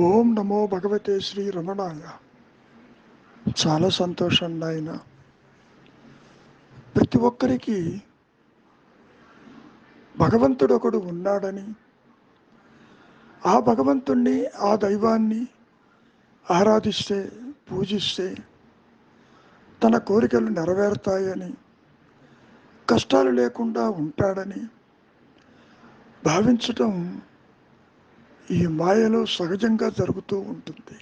ఓం నమో భగవతే శ్రీ రమణాయ. చాలా సంతోషం నాయన. ప్రతి ఒక్కరికి భగవంతుడు ఒకడు ఉన్నాడని, ఆ భగవంతుణ్ణి, ఆ దైవాన్ని ఆరాధిస్తే, పూజిస్తే తన కోరికలు నెరవేరుతాయని, కష్టాలు లేకుండా ఉంటాడని భావించటం ఈ మాయలో సహజంగా జరుగుతూ ఉంటుంది.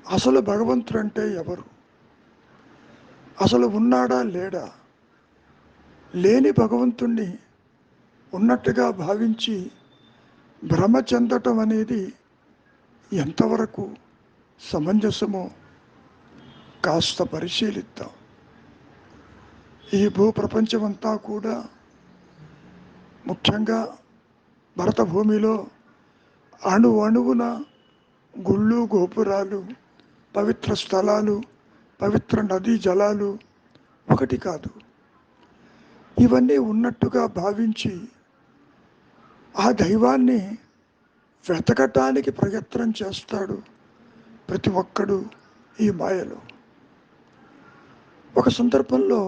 అసలు భగవంతుడు అంటే ఎవరు? అసలు ఉన్నాడా లేడా? లేని భగవంతుణ్ణి ఉన్నట్టుగా భావించి భ్రమ చెందటం అనేది ఎంతవరకు సమంజసమో కాస్త పరిశీలిద్దాం. ఈ భూప్రపంచమంతా కూడా, ముఖ్యంగా భరత భూమిలో అణువున గుళ్ళు, గోపురాలు, పవిత్ర స్థలాలు, పవిత్ర నదీ జలాలు ఒకటి కాదు. ఇవన్నీ ఉన్నట్టుగా భావించి ఆ దైవాన్ని వెతకటానికి ప్రయత్నం చేస్తాడు ప్రతి ఒక్కడు ఈ మాయలో. ఒక సందర్భంలో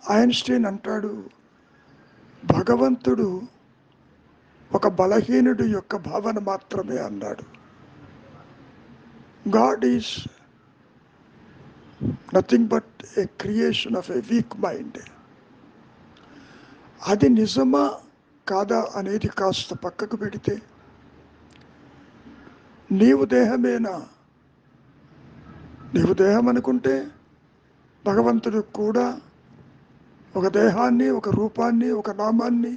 ఐన్స్టీన్ అంటాడు, భగవంతుడు ఒక బలహీనుడి యొక్క భావన మాత్రమే అన్నాడు. God is nothing but A creation of A week mind. అది నిజమా కాదా అనేది కాస్త పక్కకు పెడితే, నీవు దేహమేనా? నీవు దేహం అనుకుంటే భగవంతుడు కూడా ఒక దేహాన్ని, ఒక రూపాన్ని, ఒక నామాన్ని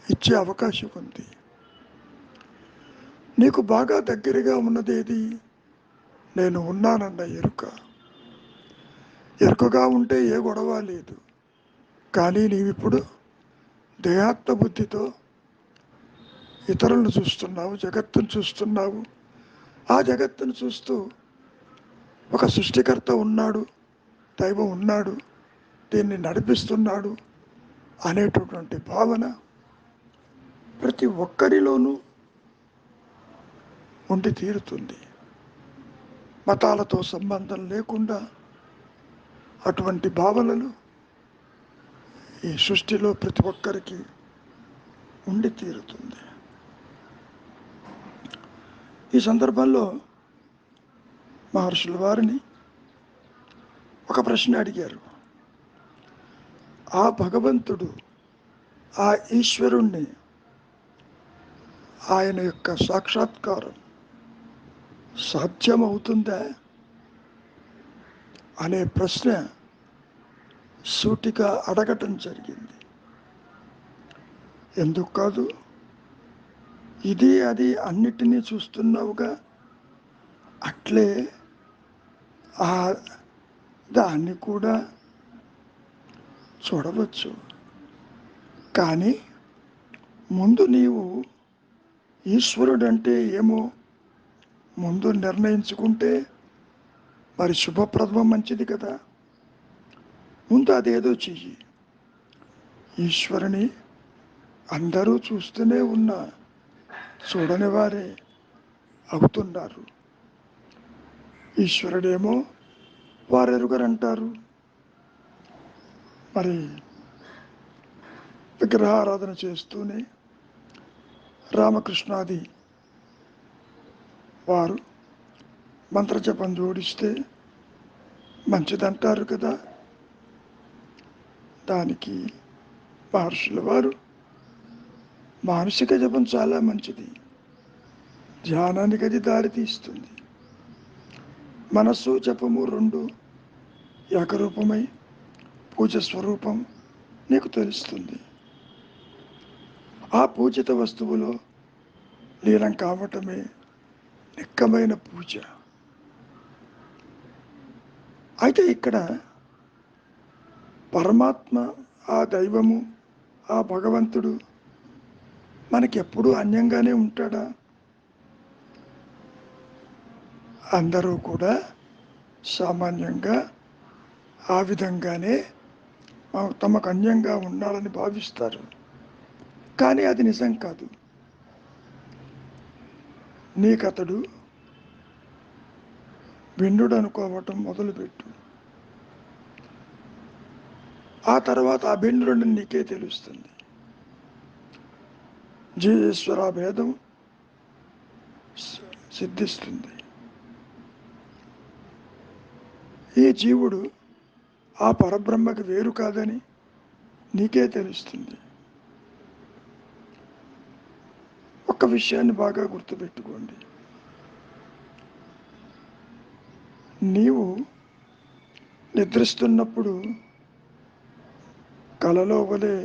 ఇచ్చే అవకాశం ఉంది. నీకు బాగా దగ్గరగా ఉన్నదేది? నేను ఉన్నానన్న ఎరుక. ఎరుకగా ఉంటే ఏ గొడవ లేదు. కానీ నీవిప్పుడు దేహాత్మ బుద్ధితో ఇతరులను చూస్తున్నావు, జగత్తును చూస్తున్నావు. ఆ జగత్తును చూస్తూ ఒక సృష్టికర్త ఉన్నాడు, దైవం ఉన్నాడు, దీన్ని నడిపిస్తున్నాడు అనేటటువంటి భావన ప్రతి ఒక్కరిలోనూ ఉండి తీరుతుంది. మతాలతో సంబంధం లేకుండా అటువంటి భావనలు ఈ సృష్టిలో ప్రతి ఒక్కరికి ఉండి తీరుతుంది. ఈ సందర్భంలో మహర్షుల వారిని ఒక ప్రశ్న అడిగారు. ఆ భగవంతుడు, ఆ ఈశ్వరుణ్ణి, ఆయన యొక్క సాక్షాత్కారం సాధ్యమవుతుందా అనే ప్రశ్న సూటిగా అడగటం జరిగింది. ఎందుకు కాదు? ఇది అది అన్నిటినీ చూస్తున్నావుగా, అట్లే ఆ దాన్ని కూడా చూడవచ్చు. కానీ ముందు నీవు ఈశ్వరుడంటే ఏమో ముందు నిర్ణయించుకుంటే మరి శుభప్రదం మంచిది కదా. ముందు అదేదో చెయ్యి. ఈశ్వరుని అందరూ చూస్తూనే ఉన్నా చూడని వారే అవుతున్నారు. ఈశ్వరుడేమో వారెరుగరంటారు. మరి విగ్రహారాధన చేస్తూనే రామకృష్ణాది వారు మంత్రజపం జోడిస్తే మంచిదంటారు కదా. దానికి మహర్షుల వారు మానసిక జపం చాలా మంచిది, ధ్యానానికి అది దారి తీస్తుంది. మనస్సు జపము రెండు ఏకరూపమై పూజ స్వరూపం నీకు తెలుస్తుంది. ఆ పూజిత వస్తువులో లీనం కావటమే నిక్కమైన పూజ. అయితే ఇక్కడ పరమాత్మ, ఆ దైవము, ఆ భగవంతుడు మనకి ఎప్పుడూ అన్యంగానే ఉంటాడా? అందరూ కూడా సామాన్యంగా ఆ విధంగానే తమకు అన్యంగా ఉండాలని భావిస్తారు. కానీ అది నిజం కాదు. నీకతడు భిన్నుడు అనుకోవటం మొదలుపెట్టు. ఆ తర్వాత ఆ భిన్నుడు నీకే తెలుస్తుంది. జీవేశ్వర భేదం సిద్ధిస్తుంది. ఈ జీవుడు ఆ పరబ్రహ్మకి వేరు కాదని నీకే తెలుస్తుంది. ఒక్క విషయాన్ని బాగా గుర్తుపెట్టుకోండి. నీవు నిద్రిస్తున్నప్పుడు కలలో వలె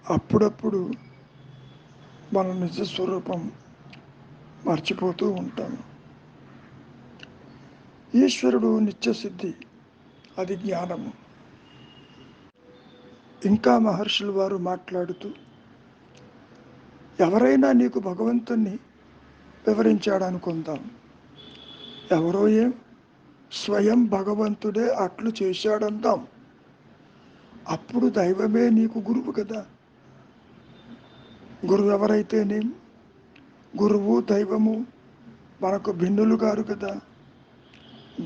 అప్పుడప్పుడు మన నిజస్వరూపం మర్చిపోతూ ఉంటాము. ఈశ్వరుడు నిత్యసిద్ధి, అది జ్ఞానము. ఇంకా మహర్షులు వారు మాట్లాడుతూ, ఎవరైనా నీకు భగవంతుణ్ణి వివరించాడనుకుందాం. ఎవరో స్వయం భగవంతుడే అట్లు చేశాడందాం. అప్పుడు దైవమే నీకు గురువు కదా. గురువు ఎవరైతేనేం, గురువు దైవము మనకు భిన్నులు గారు కదా.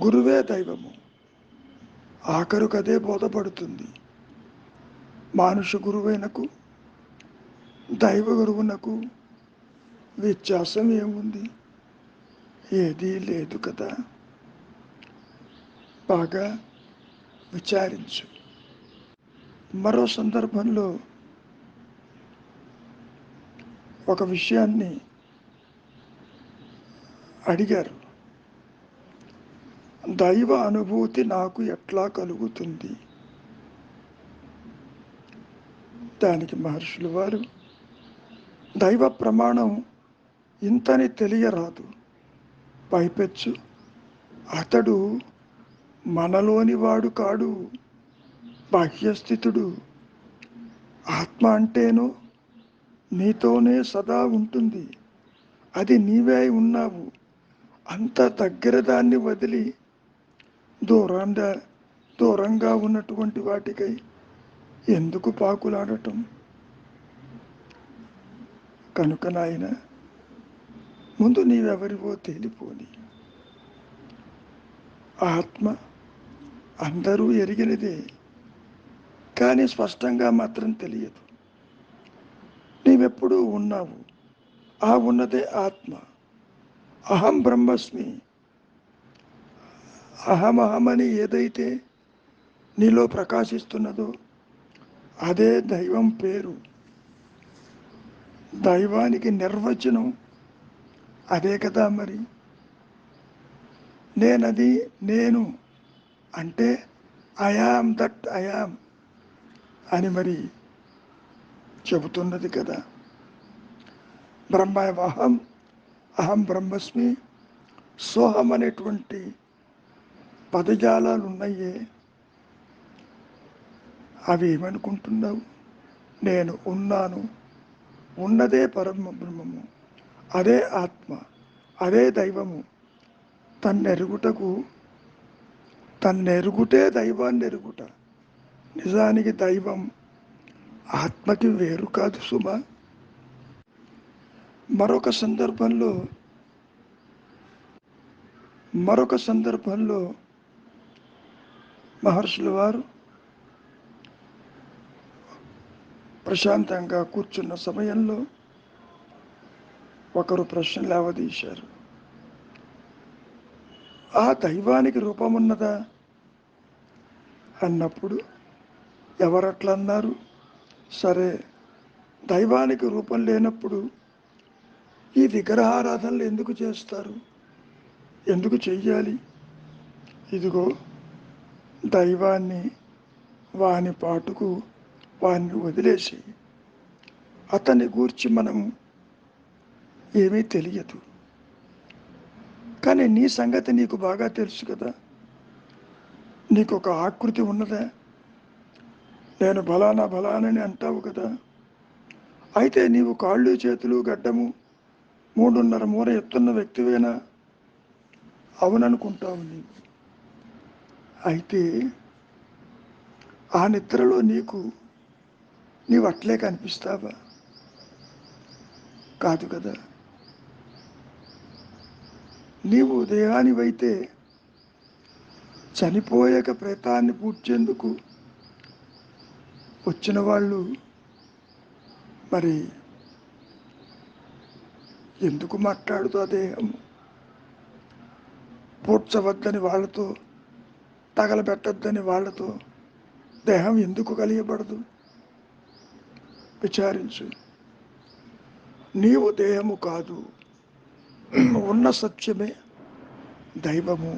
గురువే దైవము. ఆఖరుకదే బోధపడుతుంది. మానుష గురువునకు దైవ గురువునకు వ్యత్యాసం ఏముంది? ఏదీ లేదు కదా. బాగా విచారించు. మరో సందర్భంలో ఒక విషయాన్ని అడిగారు. దైవ అనుభూతి నాకు ఎట్లా కలుగుతుంది? దానికి మహర్షులు వారు, దైవ ప్రమాణం ఇంతని తెలియరాదు. పైపెచ్చు అతడు మనలోని వాడు కాడు, బాహ్యస్థితుడు. ఆత్మ అంటేనో నీతోనే సదా ఉంటుంది. అది నీవే ఉన్నావు. అంత దగ్గర దాన్ని వదిలి దూరంగా ఉన్నటువంటి వాటికై ఎందుకు పాకులాడటం? కనుక నాయన, ముందు నీవెవరివో తేలిపోని. ఆత్మ అందరూ ఎరిగినదే, కానీ స్పష్టంగా మాత్రం తెలియదు. నీవెప్పుడూ ఉన్నావు. ఆ ఉన్నదే ఆత్మ. అహం బ్రహ్మస్మి. అహమహమని ఏదైతే నీలో ప్రకాశిస్తున్నదో అదే దైవం పేరు. దైవానికి నిర్వచనం అదే కదా. మరి నేనది, నేను అంటే ఐయామ్ దట్ ఐయామ్ అని మరి చెబుతున్నది కదా. బ్రహ్మవహం, అహం బ్రహ్మస్మి, సోహం అనేటువంటి పదజాలాలు ఉన్నాయే, అవి ఏమనుకుంటున్నావు? నేను ఉన్నాను. ఉన్నదే పరమ బ్రహ్మము, అదే ఆత్మ, అదే దైవము. తన్నెరుగుటే దైవాన్ని ఎరుగుట. నిజానికి దైవం ఆత్మకి వేరు కాదు సుమ. మరొక సందర్భంలో మహర్షుల వారు ప్రశాంతంగా కూర్చున్న సమయంలో ఒకరు ప్రశ్న లేవదీశారు. ఆ దైవానికి రూపమున్నదా అన్నప్పుడు ఎవరట్లన్నారు? సరే, దైవానికి రూపం లేనప్పుడు ఈ విగ్రహారాధనలు ఎందుకు చేస్తారు? ఎందుకు చెయ్యాలి? ఇదిగో, దైవాన్ని వాని పాటుకు వాన్ని వదిలేసి అతన్ని గూర్చి మనం ఏమీ తెలియదు. కానీ నీ సంగతి నీకు బాగా తెలుసు కదా. నీకు ఒక ఆకృతి ఉన్నదా? నేను బలానని అంటావు కదా. అయితే నీవు కాళ్ళు చేతులు గడ్డము 3.5 మూర ఎత్తున్న వ్యక్తివేనా? అవుననుకుంటావు నీవు. అయితే ఆ నిద్రలో నీవు అట్లే కనిపిస్తావా? కాదు కదా. నీవు దేహానివైతే చనిపోయాక ప్రేతాన్ని పూడ్చేందుకు వచ్చిన వాళ్ళు మరి ఎందుకు మాట్లాడుతూ ఆ దేహం పూడ్చవద్దని వాళ్ళతో, తగలబెట్టద్దని వాళ్ళతో దేహం ఎందుకు కలియబడదు? విచారించు. నీవు దేహము కాదు, ఉన్న సత్యమే దైవము,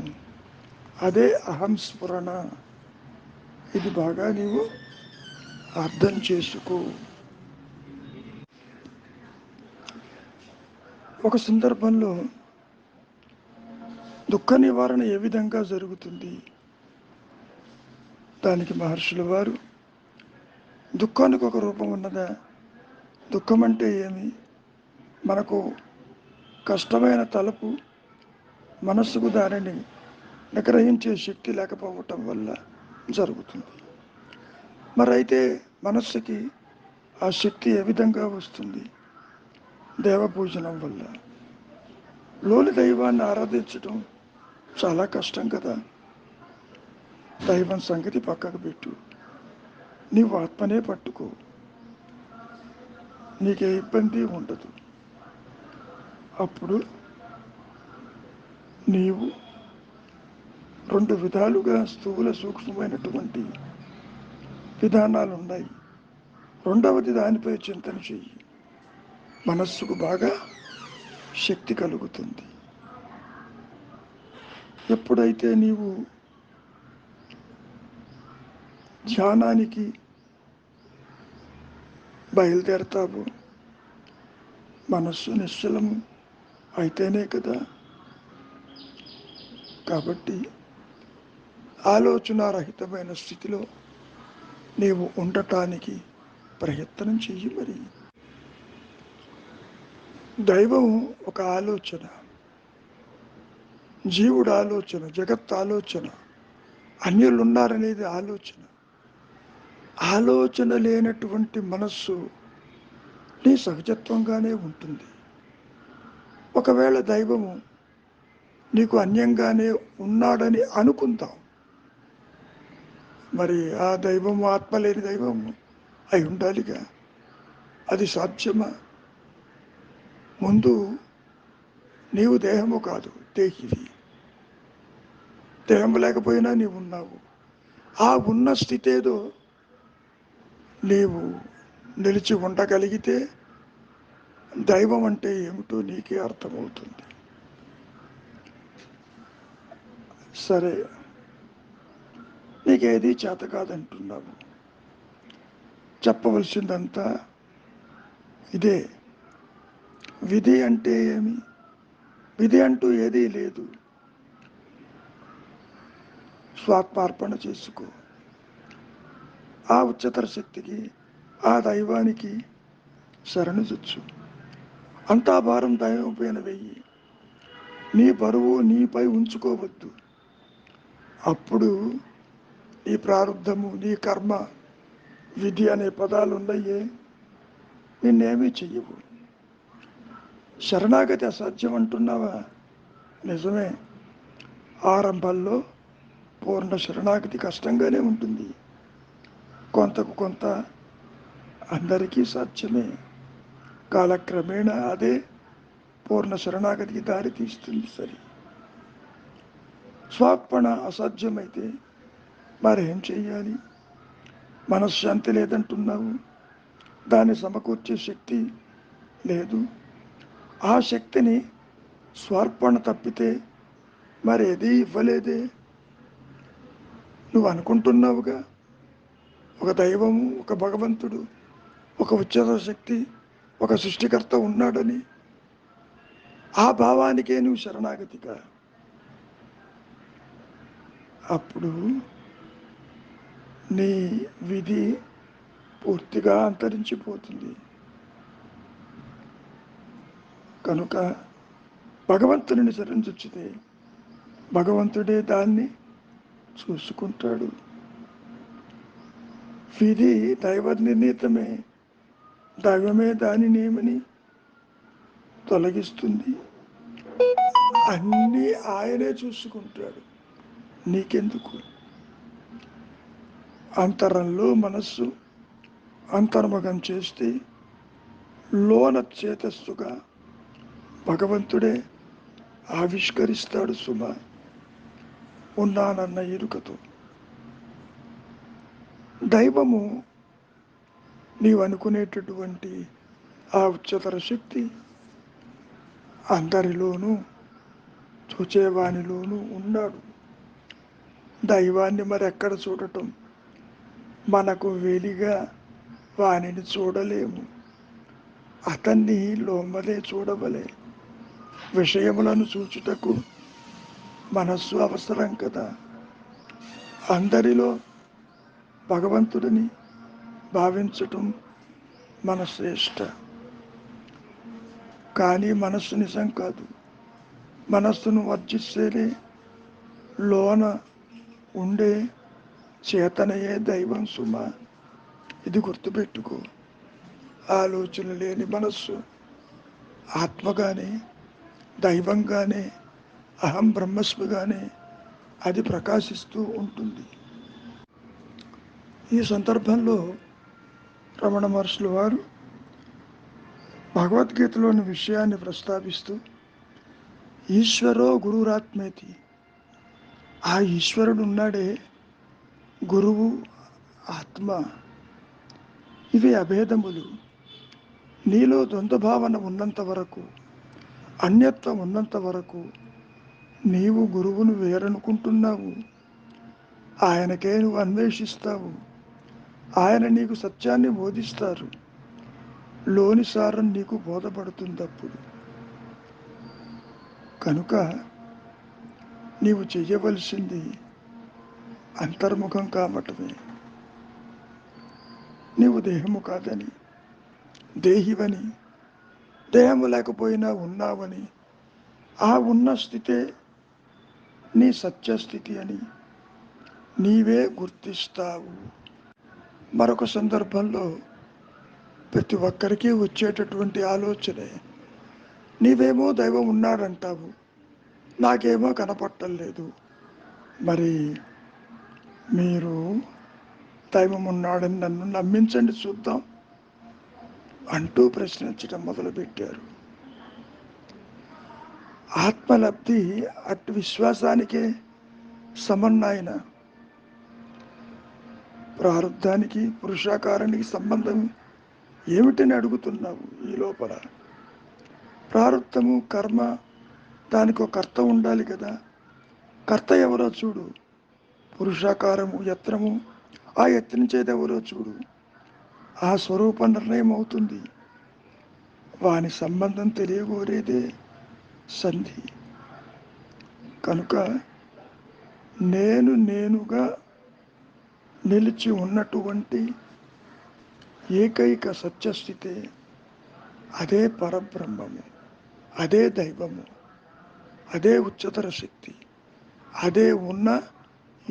అదే అహం స్ఫురణ. ఇది బాగా నీవు అర్థం చేసుకో. ఒక సందర్భంలో దుఃఖ నివారణ ఏ విధంగా జరుగుతుంది? దానికి మహర్షుల వారు, దుఃఖానికి ఒక రూపం ఉన్నదా? దుఃఖం అంటే ఏమి? మనకు కష్టమైన తలపు మనస్సుకు దానిని నిగ్రహించే శక్తి లేకపోవటం వల్ల జరుగుతుంది. మరైతే మనస్సుకి ఆ శక్తి ఏ విధంగా వస్తుంది? దేవపూజనం వల్ల. లోని దైవాన్ని ఆరాధించడం చాలా కష్టం కదా. దైవం సంగతి పక్కకు పెట్టు, నీవు ఆత్మనే పట్టుకో, నీకే ఇబ్బంది ఉండదు. అప్పుడు నీవు రెండు విధాలుగా స్థూల సూక్ష్మమైనటువంటి విధానాలు ఉన్నాయి. రెండవది దానిపై చింతన చెయ్యి, మనస్సుకు బాగా శక్తి కలుగుతుంది. ఎప్పుడైతే నీవు ధ్యానానికి బయలుదేరతావో మనస్సు నిశ్చలము అయితేనే కదా. కాబట్టి ఆలోచనారహితమైన స్థితిలో నీవు ఉండటానికి ప్రయత్నం చెయ్యి. మరి దైవం ఒక ఆలోచన, జీవుడు ఆలోచన, జగత్ ఆలోచన, అన్యులున్నారనేది ఆలోచన. ఆలోచన లేనటువంటి మనస్సు నీ సహజత్వంగానే ఉంటుంది. ఒకవేళ దైవము నీకు అన్యంగానే ఉన్నాడని అనుకుందాం, మరి ఆ దైవము ఆత్మ లేని దైవము అయి ఉండాలిగా. అది సాధ్యమా? ముందు నీవు దేహము కాదు, దేహివి. దేహము లేకపోయినా నీవు ఉన్నావు. ఆ ఉన్న స్థితి ఏదో నీవు నిలిచి ఉండగలిగితే దైవం అంటే ఏమిటో నీకే అర్థమవుతుంది. సరే, నీకేది చేత కాదంటున్నావు. చెప్పవలసిందంతా ఇదే. విధి అంటే ఏమి? విధి అంటూ ఏదీ లేదు. స్వాత్మార్పణ చేసుకో. ఆ ఉच्चతర శక్తికి, ఆ దైవానికి శరణుజొచ్చు. అంతా భారం దైవం పైన వెయ్యి. నీ బరువు నీపై ఉంచుకోవద్దు. అప్పుడు నీ ప్రారంధము, నీ కర్మ, విధి అనే పదాలు ఉన్నాయే, నిన్నేమీ చెయ్యవు. శరణాగతి అసాధ్యం అంటున్నావా? నిజమే. ఆరంభంలో పూర్ణ శరణాగతి కష్టంగానే ఉంటుంది. కొంతకు కొంత అందరికీ సాధ్యమే. కాలక్రమేణా అదే పూర్ణ శరణాగతికి దారి తీస్తుంది. సరే, స్వార్పణ అసాధ్యమైతే మరేం చెయ్యాలి? మనశ్శాంతి లేదంటున్నావు, దాన్ని సమకూర్చే శక్తి లేదు. ఆ శక్తిని స్వార్పణ తప్పితే మరేది ఇవ్వలేదే. నువ్వు అనుకుంటున్నావుగా ఒక దైవము, ఒక భగవంతుడు, ఒక ఉच्चతర శక్తి, ఒక సృష్టికర్త ఉన్నాడని. ఆ భావానికే నువ్వు శరణాగతిగా. అప్పుడు నీ విధి పూర్తిగా అంతరించిపోతుంది. కనుక భగవంతుని శరణుజొచ్చితే భగవంతుడే దాన్ని చూసుకుంటాడు. విధి దైవ నిర్ణీతమే, దైవమే దాని నియమని తొలగిస్తుంది. అన్నీ ఆయనే చూసుకుంటాడు, నీకెందుకు? అంతరంలో మనస్సు అంతర్ముఖం చేస్తే లోన చేతస్సుగా భగవంతుడే ఆవిష్కరిస్తాడు సుమ, ఉన్నానన్న ఎరుకతో. దైవము నీవు అనుకునేటటువంటి ఆ ఉच्चతర శక్తి అందరిలోనూ చూచేవానిలోనూ ఉన్నాడు. దైవాన్ని మరెక్కడ చూడటం? మనకు వెలిగా వానిని చూడలేము. అతన్ని లోమలే చూడవలే. విషయములను చూచుటకు మనస్సు అవసరం కదా. అందరిలో భగవంతుడిని భావించటం మన శ్రేష్ట. కానీ మనస్సు నిజం కాదు. మనస్సును వర్జిస్తేనే లోన ఉండే చేతనయే దైవం సుమ. ఇది గుర్తుపెట్టుకో. ఆలోచన లేని మనస్సు ఆత్మగానే, దైవంగానే, అహం బ్రహ్మస్మిగానే అది ప్రకాశిస్తూ ఉంటుంది. ఈ సందర్భంలో రమణ మహర్షుల వారు భగవద్గీతలోని విషయాన్ని ప్రస్తావిస్తూ, ఈశ్వరో గురురాత్మేతి, ఆ ఈశ్వరుడు ఉన్నాడే, గురువు ఆత్మ, ఇవి అభేదములు. నీలో ద్వంద్వభావన ఉన్నంత వరకు, అన్యత్వం ఉన్నంత వరకు నీవు గురువును వేరనుకుంటున్నావు. ఆయనకే నువ్వు అన్వేషిస్తావు. ఆయన నీకు సత్యాన్ని బోధిస్తారు. లోని సారం నీకు బోధపడుతుంది అప్పుడు. కనుక నీవు చెయ్యవలసింది అంతర్ముఖం కావటమే. నీవు దేహము కాదని, దేహివని, దేహము లేకపోయినా ఉన్నావని, ఆ ఉన్న స్థితే నీ సత్యస్థితి అని నీవే గుర్తిస్తావు. మరొక సందర్భంలో ప్రతి ఒక్కరికి వచ్చేటటువంటి ఆలోచనే, నీవేమో దైవం ఉన్నాడంటావు, నాకేమో కనపట్టలేదు. మరి మీరు దైవం ఉన్నాడని నన్ను నమ్మించండి చూద్దాం అంటూ ప్రశ్నించడం మొదలుపెట్టారు. ఆత్మలబ్ధి అటు విశ్వాసానికే సమన్నాయన. ప్రారంధానికి పురుషాకారానికి సంబంధం ఏమిటని అడుగుతున్నావు? ఈ లోపల ప్రారంధము కర్మ, దానికి ఒక కర్త ఉండాలి కదా. కర్త ఎవరో చూడు. పురుషాకారము యత్నము, ఆ యత్నించేది ఎవరో చూడు. ఆ స్వరూప నిర్ణయం అవుతుంది. వాని సంబంధం తెలియగోరేదే సంధి. కనుక నేనుగా నిలిచి ఉన్నటువంటి ఏకైక సత్యస్థితే, అదే పరబ్రహ్మము, అదే దైవము, అదే ఉच्चతర శక్తి, అదే ఉన్న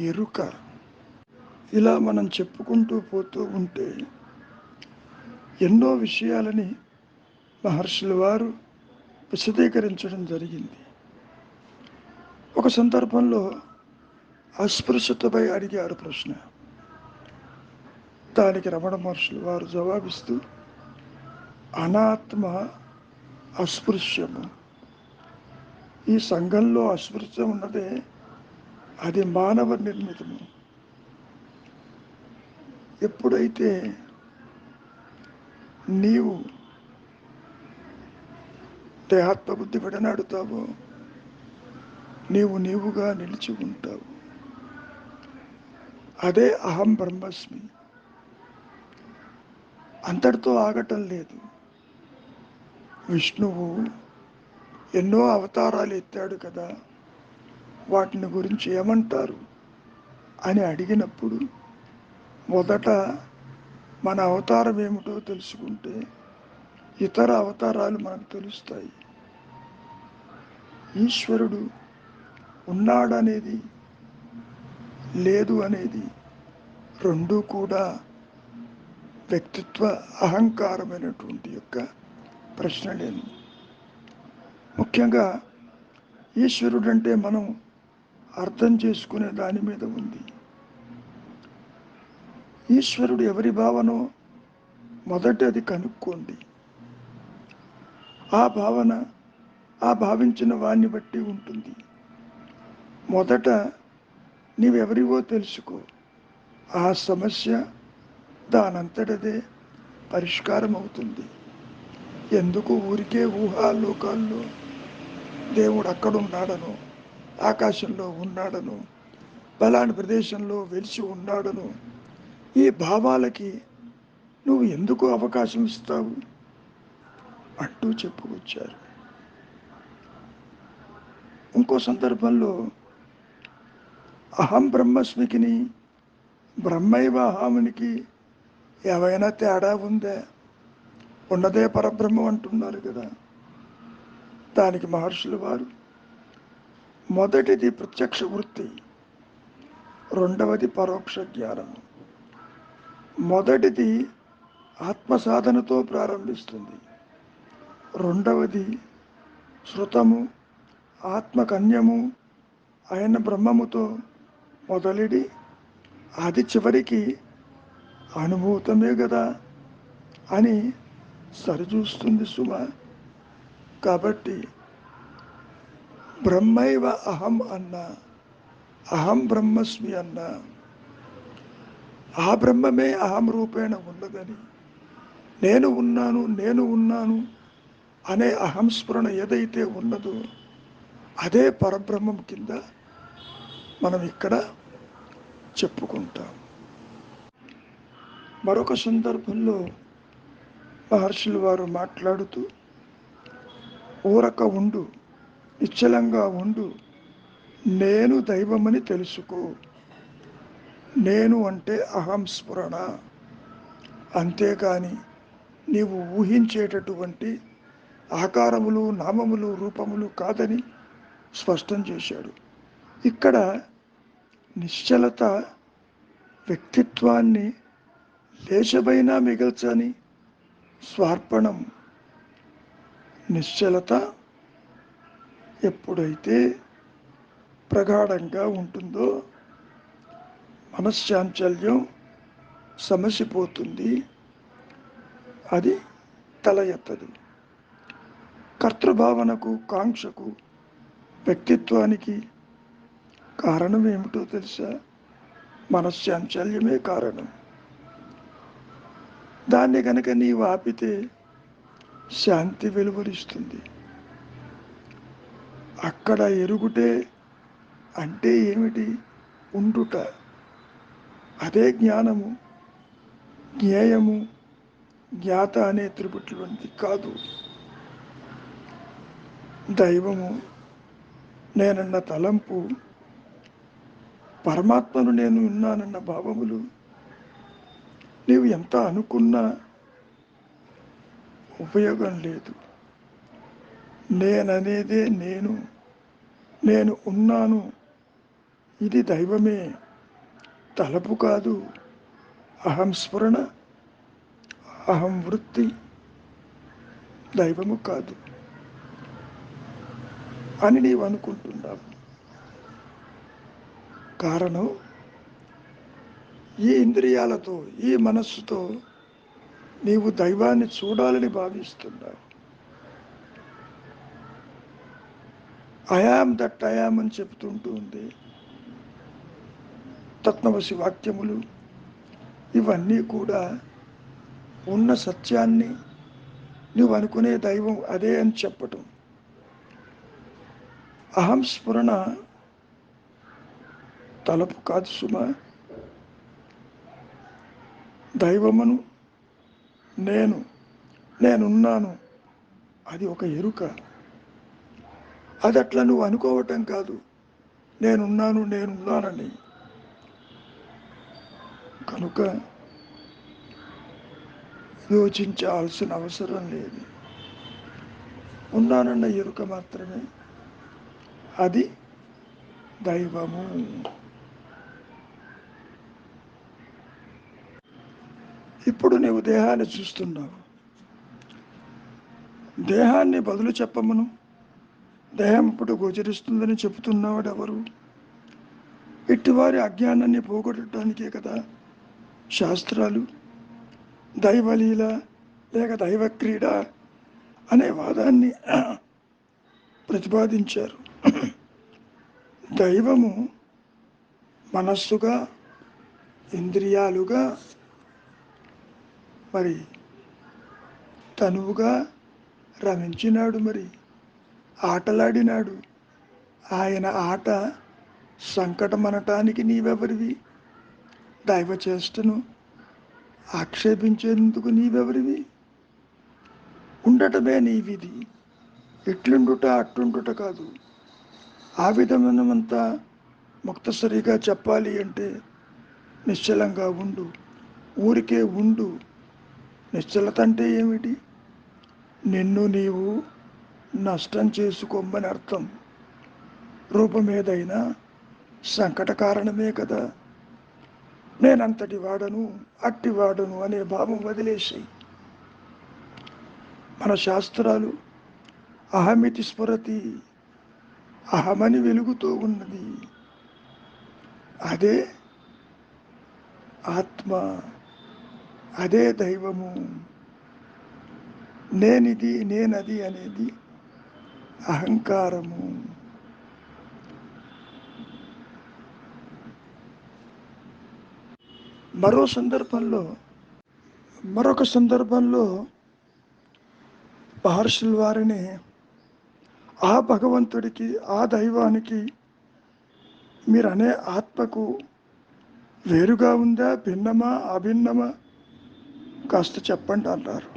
ఎరుక. ఇలా మనం చెప్పుకుంటూ పోతూ ఉంటే ఎన్నో విషయాలని మహర్షుల వారు విశదీకరించడం జరిగింది. ఒక సందర్భంలో అస్పృశ్యతపై అడిగారు ప్రశ్న. దానికి రమణ మహర్షుల వారు జవాబిస్తూ, అనాత్మ అస్పృశ్యము. ఈ సంఘంలో అస్పృశ్యం ఉన్నదే, అది మానవ నిర్మితము. ఎప్పుడైతే నీవు దేహాత్మ బుద్ధి విడనాడుతావో, నీవుగా నిలిచి ఉంటావు. అదే అహం బ్రహ్మస్మి. అంతటితో ఆగటం లేదు. విష్ణువు ఎన్నో అవతారాలు ఎత్తాడు కదా, వాటిని గురించి ఏమంటారు అని అడిగినప్పుడు, మొదట మన అవతారం ఏమిటో తెలుసుకుంటే ఇతర అవతారాలు మనకు తెలుస్తాయి. ఈశ్వరుడు ఉన్నాడనేది, లేదు అనేది రెండూ కూడా వ్యక్తిత్వ అహంకారమైనటువంటి యొక్క ప్రశ్నలేను. ముఖ్యంగా ఈశ్వరుడు అంటే మనం అర్థం చేసుకునే దాని మీద ఉంది. ఈశ్వరుడు ఎవరి భావనో మొదట అది కనుక్కోండి. ఆ భావన ఆ భావించిన వాణ్ణి బట్టి ఉంటుంది. మొదట నీవెవరివో తెలుసుకో. ఆ సమస్య దానంతటదే పరిష్కారం అవుతుంది. ఎందుకు ఊరికే ఊహాలోకాల్లో దేవుడు అక్కడున్నాడనో, ఆకాశంలో ఉన్నాడనో, పలాని ప్రదేశంలో వెలిసి ఉన్నాడనో, ఈ భావాలకి నువ్వు ఎందుకు అవకాశం ఇస్తావు అంటూ చెప్పుకొచ్చారు. ఇంకో సందర్భంలో అహం బ్రహ్మస్మికిని బ్రహ్మైవ అహమునికి ఏవైనా తేడా ఉందా? ఉన్నదే పరబ్రహ్మం అంటున్నారు కదా. దానికి మహర్షులు వారు మొదటిది ప్రత్యక్ష వృత్తి, రెండవది పరోక్ష జ్ఞానము. మొదటిది ఆత్మసాధనతో ప్రారంభిస్తుంది, రెండవది శృతము ఆత్మకన్యము అయిన బ్రహ్మముతో మొదలెడి అది చివరికి అనుభూతమే కదా అని సరిచూస్తుంది సుమ. కాబట్టి బ్రహ్మైవ అహం అన్నా, అహం బ్రహ్మస్మి అన్నా, ఆ బ్రహ్మమే అహం రూపేణ ఉన్నదని, నేను ఉన్నాను నేను ఉన్నాను అనే అహం స్ఫురణ ఏదైతే ఉన్నదో అదే పరబ్రహ్మం కింద మనం ఇక్కడ చెప్పుకుంటాం. మరొక సందర్భంలో మహర్షులు వారు మాట్లాడుతూ, ఊరక ఉండు, నిశ్చలంగా ఉండు, నేను దైవమని తెలుసుకో. నేను అంటే అహం స్ఫురణ, అంతేకాని నీవు ఊహించేటటువంటి ఆకారములు నామములు రూపములు కాదని స్పష్టం చేశాడు. ఇక్కడ నిశ్చలత వ్యక్తిత్వాన్ని లేశమైనా మిగల్చని స్వార్పణం. నిశ్చలత ఎప్పుడైతే ప్రగాఢంగా ఉంటుందో మనశ్చాంచల్యం సమసిపోతుంది, అది తల ఎత్తదు. కర్తృభావనకు కాంక్షకు వ్యక్తిత్వానికి కారణం ఏమిటో తెలుసా? మనశ్చాంచల్యమే కారణం. దాన్ని కనుక నీవు ఆపితే శాంతి వెలువరిస్తుంది. అక్కడ ఎరుగుటే అంటే ఏమిటి? ఉండుట. అదే జ్ఞానము. జ్ఞేయము జ్ఞాత అనే త్రిపుట్లవంటి కాదు. దైవము నేనన్న తలంపు, పరమాత్మను నేను ఉన్నానన్న భావములు నీవు ఎంత అనుకున్నా ఉపయోగం లేదు. నేననేదే నేను, నేను ఉన్నాను, ఇది దైవమే, తలపు కాదు. అహం స్ఫురణ, అహం వృత్తి దైవము కాదు అని నీవు అనుకుంటున్నావు. కారణం ఈ ఇంద్రియాలతో ఈ మనస్సుతో నీవు దైవాన్ని చూడాలని భావిస్తున్నావు. అయామ్ దట్ అయామ్ అని చెప్తుంటూ ఉంది తత్వమసి వాక్యములు. ఇవన్నీ కూడా ఉన్న సత్యాన్ని నువ్వు అనుకునే దైవం అదే అని చెప్పటం. అహం స్ఫురణ తలపు కాదు సుమ. దైవమును నేనున్నాను అది ఒక ఎరుక. అది అట్లా నువ్వు అనుకోవటం కాదు, నేనున్నానని. కనుక యోచించాల్సిన అవసరం లేదు. ఉన్నానన్న ఎరుక మాత్రమే అది దైవము. ఇప్పుడు నీవు దేహాన్ని చూస్తున్నావు. దేహాన్ని బదులు చెప్పమను, దేహం ఇప్పుడు గోచరిస్తుందని చెబుతున్నవాడు ఎవరు? ఇట్టివారి అజ్ఞానాన్ని పోగొట్టడానికే కదా శాస్త్రాలు. దైవలీల లేక దైవక్రీడ అనే వాదాన్ని ప్రతిపాదించారు. దైవము మనస్సుగా, ఇంద్రియాలుగా, మరి తనువుగా రమించినాడు, మరి ఆటలాడినాడు. ఆయన ఆట సంకటమనటానికి నీవెవరివి? దైవ చేష్టను ఆక్షేపించేందుకు నీవెవరివి? ఉండటమే నీ విధి. ఇట్లుండుట అట్లుండుట కాదు. ఆ విధమైనంతా ముక్తసరిగా చెప్పాలి అంటే నిశ్చలంగా ఉండు, ఊరికే ఉండు. నిశ్చలత అంటే ఏమిటి? నిన్ను నీవు నష్టం చేసుకోమని అర్థం. రూపమేదైనా సంకట కారణమే కదా. నేనంతటి వాడను, అట్టి వాడను అనే భావం వదిలేసాయి. మన శాస్త్రాలు అహమితి స్ఫురతి, అహమని వెలుగుతూ ఉన్నది. అదే ఆత్మ, అదే దైవము. నేనిది, నేనది అనేది అహంకారము. మరొక సందర్భంలో మహర్షుల వారిని ఆ భగవంతుడికి, ఆ దైవానికి మీరనే ఆత్మకు వేరుగా ఉందా, భిన్నమా, అభిన్నమా కాస్త చెప్పండి అన్నారు.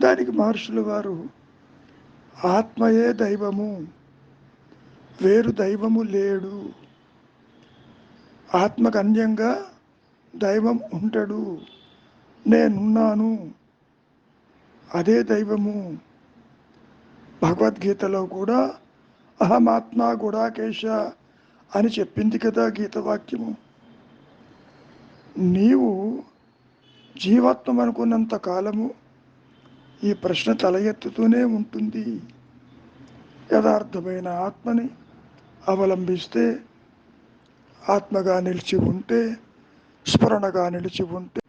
దానికి మహర్షుల వారు ఆత్మయే దైవము, వేరు దైవము లేడు. ఆత్మకు అన్యంగా దైవం ఉంటాడు. నేనున్నాను, అదే దైవము. భగవద్గీతలో కూడా అహమాత్మ గుడాకేశ అని చెప్పింది కదా గీతవాక్యము. నీవు జీవాత్మ అనుకున్నంత కాలము ఈ ప్రశ్న తల ఎత్తుతూనే ఉంటుంది. యథార్థమైన ఆత్మని అవలంబిస్తే, ఆత్మగా నిలిచి ఉంటే, స్మరణగా నిలిచి ఉంటే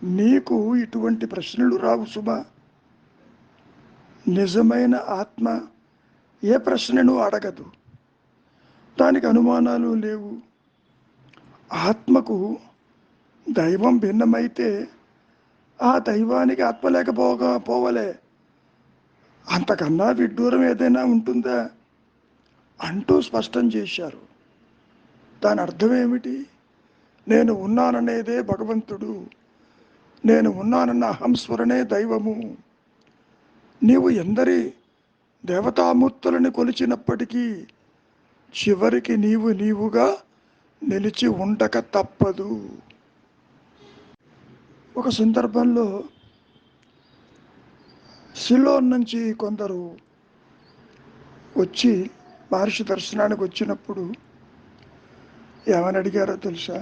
నీకు ఇటువంటి ప్రశ్నలు రావు సుమా. నిజమైన ఆత్మ ఏ ప్రశ్నను అడగదు, దానికి అనుమానాలు లేవు. ఆత్మకు దైవం భిన్నమైతే ఆ దైవానికి ఆత్మ లేకపోవలే, అంతకన్నా విడ్డూరం ఏదైనా ఉంటుందా అంటూ స్పష్టం చేశారు. దాని అర్థం ఏమిటి? నేను ఉన్నాననేదే భగవంతుడు, నేను ఉన్నానన్న అహంస్వరణే దైవము. నీవు ఎందరి దేవతామూర్తులను కొలిచినప్పటికీ చివరికి నీవుగా నిలిచి ఉండక తప్పదు. ఒక సందర్భంలో సిలోన్ నుంచి కొందరు వచ్చి మహర్షి దర్శనానికి వచ్చినప్పుడు ఏమని అడిగారో తెలుసా?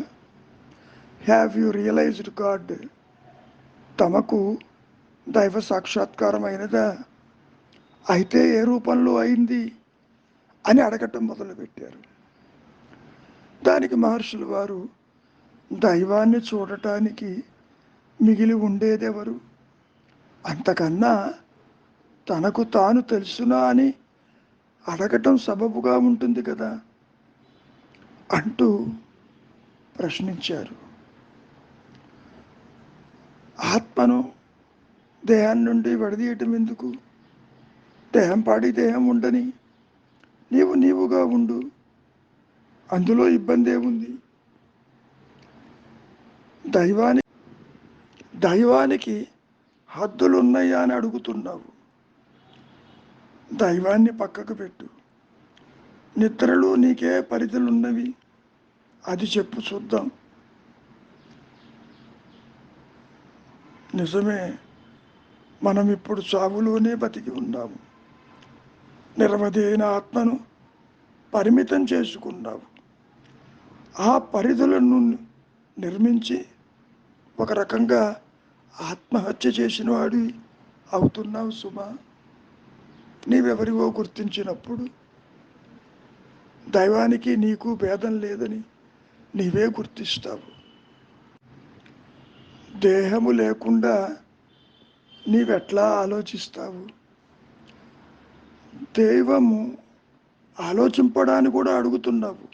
Have you realised God? తమకు దైవ సాక్షాత్కారం అయినదా? అయితే ఏ రూపంలో అయింది అని అడగటం మొదలుపెట్టారు. దానికి మహర్షులు వారు దైవాన్ని చూడటానికి మిగిలి ఉండేదెవరు? అంతకన్నా తనకు తాను తెలుసునా అని అడగటం సబబుగా ఉంటుంది కదా అంటూ ప్రశ్నించారు. ఆత్మను దేహాన్ని నుండి విడదీయటం ఎందుకు? దేహం పాడి దేహం ఉండని, నీవుగా ఉండు, అందులో ఇబ్బంది ఏముంది? దైవానికి హద్దులు ఉన్నాయా అని అడుగుతున్నావు. దైవాన్ని పక్కకు పెట్టు. నిద్రలో నీకే పరిధులున్నవి? అది చెప్పు చూద్దాం. నిజమే, మనం ఇప్పుడు చావులోనే బతికి ఉన్నాము. నిరవధి అయిన ఆత్మను పరిమితం చేసుకున్నావు. ఆ పరిధులను నిర్మించి ఒక రకంగా ఆత్మహత్య చేసిన వాడి అవుతున్నావు సుమా. నీవెవరివో గుర్తించినప్పుడు దైవానికి నీకు భేదం లేదని నీవే గుర్తిస్తావు. దేహము లేకుండా నీవెట్లా ఆలోచిస్తావు? దైవము ఆలోచింపడానికి కూడా అడుగుతున్నావు.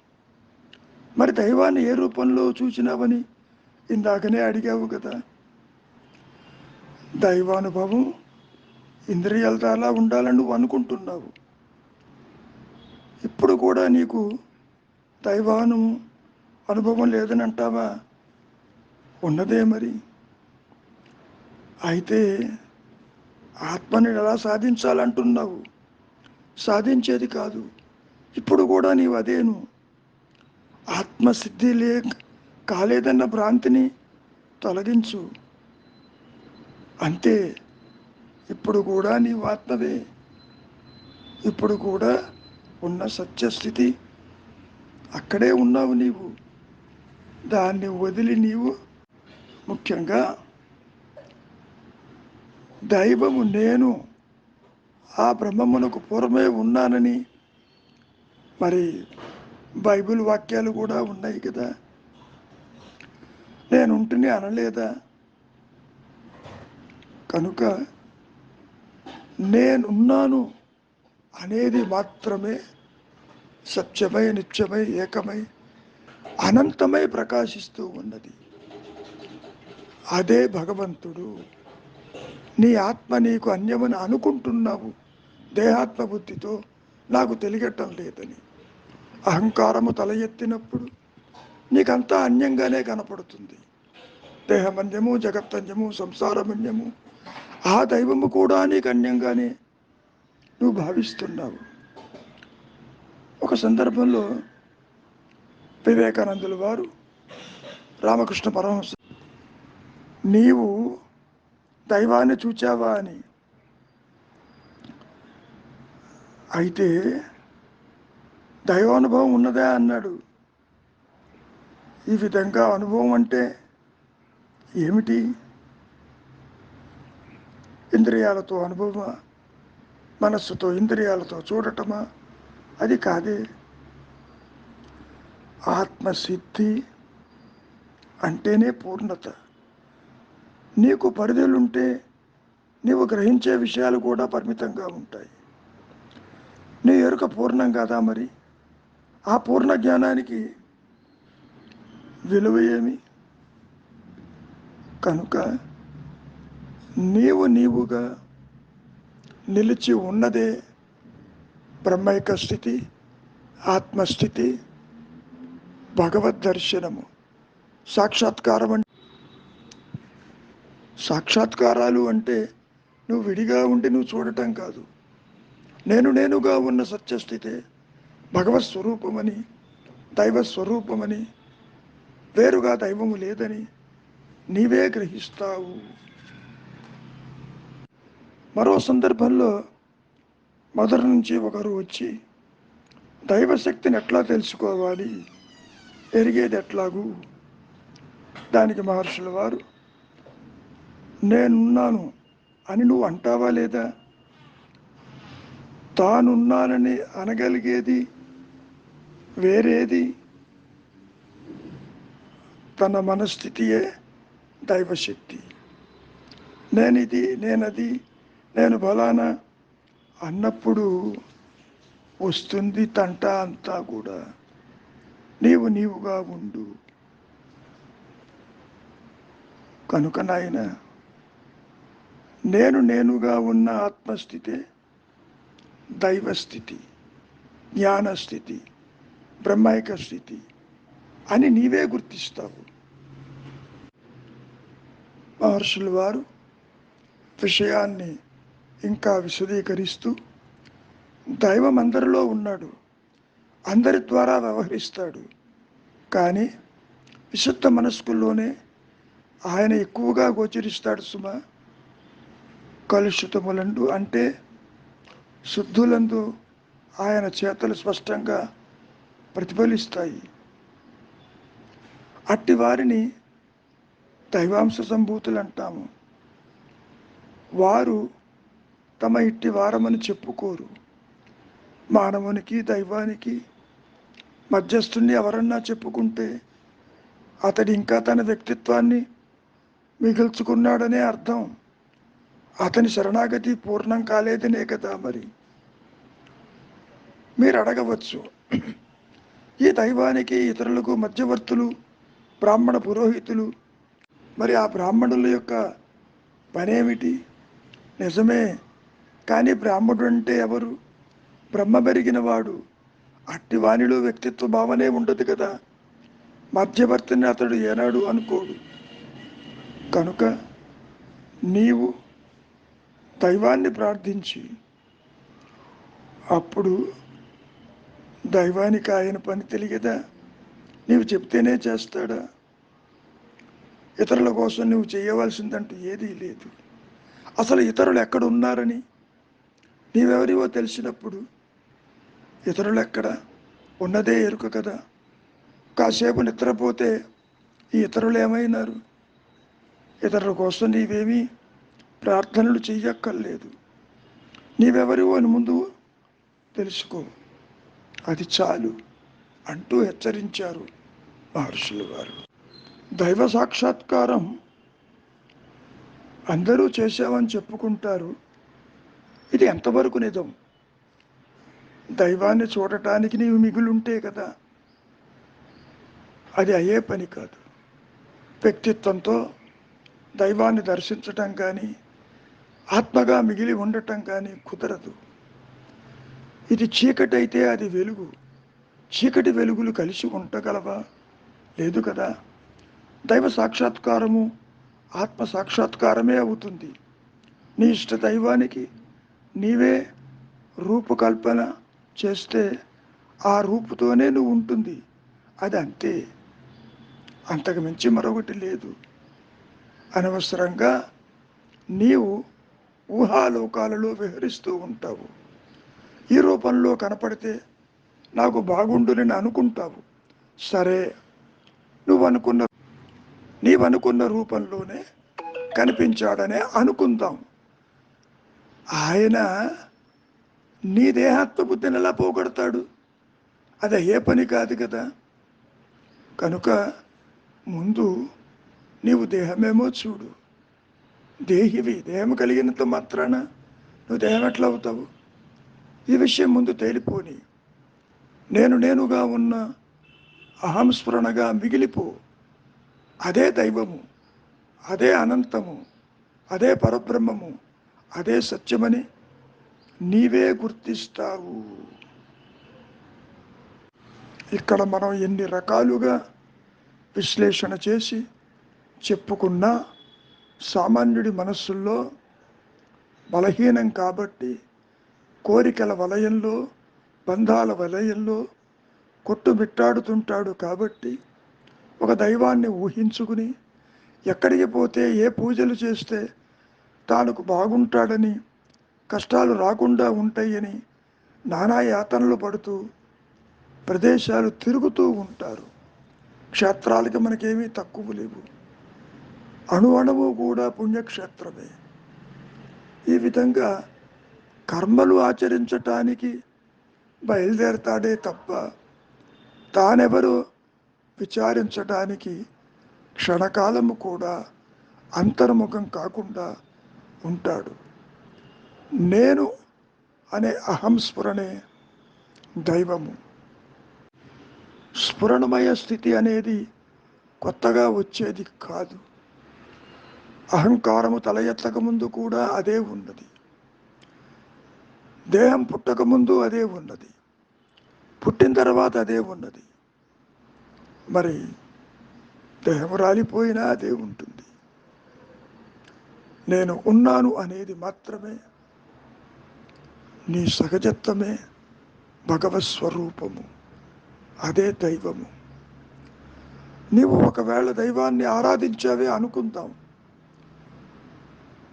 మరి దైవాన్ని ఏ రూపంలో చూసినావని ఇందాకనే అడిగావు కదా. దైవానుభవం ఇంద్రియాలతో అలా ఉండాలని నువ్వు అనుకుంటున్నావు. ఇప్పుడు కూడా నీకు దైవాను అనుభవం లేదని అంటావా? ఉన్నదే మరి. అయితే ఆత్మని ఎలా సాధించాలంటున్నావు? సాధించేది కాదు. ఇప్పుడు కూడా నీవు అదేను. ఆత్మసిద్ధి కాలేదన్న భ్రాంతిని తొలగించు. అంతే. ఇప్పుడు కూడా నీవు ఆత్మవే. ఇప్పుడు కూడా ఉన్న సత్యస్థితి అక్కడే ఉన్నావు నీవు. దాన్ని వదిలి నీవు ముఖ్యంగా దైవము నేను ఆ బ్రహ్మమునకు పూర్వమే ఉన్నానని మరి బైబిల్ వాక్యాలు కూడా ఉన్నాయి కదా. నేనుంటుని అనలేదా? కనుక నేనున్నాను అనేది మాత్రమే సత్యమై నిత్యమై ఏకమై అనంతమై ప్రకాశిస్తూ ఉన్నది. అదే భగవంతుడు. నీ ఆత్మ నీకు అన్యమని అనుకుంటున్నావు. దేహాత్మ బుద్ధితో నాకు తెలియటం లేదని అహంకారము తల ఎత్తినప్పుడు నీకంతా అన్యంగానే కనపడుతుంది. దేహమన్యము, జగత్తన్యము, సంసారమన్యము. ఆ దైవము కూడా నీకు అన్యంగానే నువ్వు భావిస్తున్నావు. ఒక సందర్భంలో వివేకానందుల వారు రామకృష్ణ పరమహంస నీవు దైవాన్ని చూచావా అని. అయితే దైవానుభవం ఉన్నదా అన్నాడు. ఈ విధంగా అనుభవం అంటే ఏమిటి? ఇంద్రియాలతో అనుభవమా? మనస్సుతో ఇంద్రియాలతో చూడటమా? అది కాదే. ఆత్మసిద్ధి అంటేనే పూర్ణత. నీకు పరిధులుంటే నీవు గ్రహించే విషయాలు కూడా పరిమితంగా ఉంటాయి. నీ ఎరుక పూర్ణం కాదా మరి? ఆ పూర్ణ జ్ఞానానికి విలువ ఏమి? కనుక నీవుగా నిలిచి ఉన్నదే బ్రహ్మైక స్థితి, ఆత్మస్థితి, భగవద్ దర్శనము. సాక్షాత్కారాలు అంటే నువ్వు విడిగా ఉండి నువ్వు చూడటం కాదు. నేనుగా ఉన్న సత్యస్థితే భగవత్ స్వరూపమని, దైవ స్వరూపమని, వేరుగా దైవము లేదని నీవే గ్రహిస్తావు. మరో సందర్భంలో మొదటి నుంచి ఒకరు వచ్చి దైవశక్తిని ఎట్లా తెలుసుకోవాలి, ఎరిగేది ఎట్లాగూ? దానికి మహర్షుల వారు నేనున్నాను అని నువ్వు అంటావా లేదా? తానున్నానని అనగలిగేది వేరేది. తన మనస్థితియే దైవశక్తి. నేనిది, నేనది, నేను బలానా అన్నప్పుడు వస్తుంది తంట అంతా కూడా. నీవుగా ఉండు. కనుక నాయన నేనుగా ఉన్న ఆత్మస్థితే దైవస్థితి, జ్ఞానస్థితి, బ్రహ్మైక స్థితి అని నీవే గుర్తిస్తావు. మహర్షుల వారు విషయాన్ని ఇంకా విశదీకరిస్తూ దైవం అందరిలో ఉన్నాడు, అందరి ద్వారా వ్యవహరిస్తాడు. కానీ విశుద్ధ మనస్కుల్లోనే ఆయన ఎక్కువగా గోచరిస్తాడు సుమా. కలుషితములందు అంటే శుద్ధులందు ఆయన చేతలు స్పష్టంగా ప్రతిఫలిస్తాయి. అట్టి వారిని దైవాంశ సంభూతులు అంటాము. వారు తమ ఇట్టి వారమని చెప్పుకోరు. మానవునికి దైవానికి మధ్యస్థుణ్ణి ఎవరన్నా చెప్పుకుంటే అతడు ఇంకా తన వ్యక్తిత్వాన్ని మిగుల్చుకున్నాడనే అర్థం. అతని శరణాగతి పూర్ణం కాలేదనే కదా. మరి మీరు అడగవచ్చు, ఈ దైవానికి ఇతరులకు మధ్యవర్తులు బ్రాహ్మణ పురోహితులు, మరి ఆ బ్రాహ్మణుల యొక్క పనేమిటి? నిజమే, కానీ బ్రాహ్మణుడు అంటే ఎవరు? బ్రహ్మ పెరిగిన వాడు. అట్టి వానిలో వ్యక్తిత్వ భావనే ఉండదు కదా. మధ్యవర్తిని అతడు ఏనాడు అనుకోడు. కనుక నీవు దైవాన్ని ప్రార్థించి అప్పుడు దైవానికి ఆయన పని తెలియదా? నీవు చెప్తేనే చేస్తాడా? ఇతరుల కోసం నువ్వు చేయవలసిందంటూ ఏదీ లేదు. అసలు ఇతరులు ఎక్కడ ఉన్నారని నీవెవరివో తెలిసినప్పుడు ఇతరులు ఎక్కడ ఉన్నదే ఎరుక కదా. కాసేపు నిద్రపోతే ఈ ఇతరులు ఏమైనారు? ఇతరుల కోసం నీవేమీ ప్రార్థనలు చెయ్యక్కర్లేదు. నీవెవరివో అని ముందు తెలుసుకో, అది చాలు అంటూ హెచ్చరించారు మహర్షులు వారు. దైవ సాక్షాత్కారం అందరూ చేశామని చెప్పుకుంటారు. ఇది ఎంతవరకు నిజం? దైవాన్ని చూడటానికి నీవు మిగులుంటే కదా. అది అయ్యే పని కాదు. వ్యక్తిత్వంతో దైవాన్ని దర్శించటం కానీ ఆత్మగా మిగిలి ఉండటం కానీ కుదరదు. ఇది చీకటి అయితే అది వెలుగు. చీకటి వెలుగులు కలిసి ఉండగలవా? లేదు కదా. దైవ సాక్షాత్కారము ఆత్మ సాక్షాత్కారమే అవుతుంది. నీ ఇష్ట దైవానికి నీవే రూపకల్పన చేస్తే ఆ రూపుతోనే నువ్వు ఉంటుంది. అది అంతే, అంతకు మించి మరొకటి లేదు. అనవసరంగా నీవు ఊహాలోకాలలో విహరిస్తూ ఉంటావు. ఈ రూపంలో కనపడితే నాకు బాగుండునని అనుకుంటావు. సరే, నీవనుకున్న రూపంలోనే కనిపించాడనే అనుకుందాం. ఆయన నీ దేహాత్మ బుద్ధిని ఎలా పోగొడతాడు? అది అయ్యే పని కాదు కదా. కనుక ముందు నీవు దేహమేమో చూడు. దేహివి, దేహం కలిగినంత మాత్రాన నువ్వు దేహం ఎట్లా అవుతావు? ఈ విషయం ముందు తేలిపోని. నేనుగా ఉన్న అహంస్ఫురణగా మిగిలిపో. అదే దైవము, అదే అనంతము, అదే పరబ్రహ్మము, అదే సత్యమని నీవే గుర్తిస్తావు. ఇక్కడ మనం ఎన్ని రకాలుగా విశ్లేషణ చేసి చెప్పుకున్నా సామాన్యుడి మనస్సుల్లో బలహీనం కాబట్టి కోరికల వలయంలో, బంధాల వలయంలో కొట్టుమిట్టాడుతుంటాడు. కాబట్టి ఒక దైవాన్ని ఊహించుకుని ఎక్కడికి పోతే ఏ పూజలు చేస్తే తానుకు బాగుంటాడని, కష్టాలు రాకుండా ఉంటాయని నానా యాతనలు పడుతూ ప్రదేశాలు తిరుగుతూ ఉంటారు. క్షేత్రాలకి మనకేమీ తక్కువ లేవు. అణువు కూడా పుణ్యక్షేత్రమే. ఈ విధంగా కర్మలు ఆచరించటానికి బయలుదేరతాడే తప్ప తానెవరో విచారించడానికి క్షణకాలము కూడా అంతర్ముఖం కాకుండా ఉంటాడు. నేను అనే అహంస్ఫురణే దైవము. స్ఫురణమయ స్థితి అనేది కొత్తగా వచ్చేది కాదు. అహంకారము తల ఎత్తక ముందు కూడా అదే ఉన్నది. దేహం పుట్టక ముందు అదే ఉన్నది. పుట్టిన తర్వాత అదే ఉన్నది. మరి దేహం రాలిపోయినా అదే ఉంటుంది. నేను ఉన్నాను అనేది మాత్రమే నీ సహజత్వమే, భగవత్ స్వరూపము, అదే దైవము. నీవు ఒకవేళ దైవాన్ని ఆరాధించావే అనుకుందాం.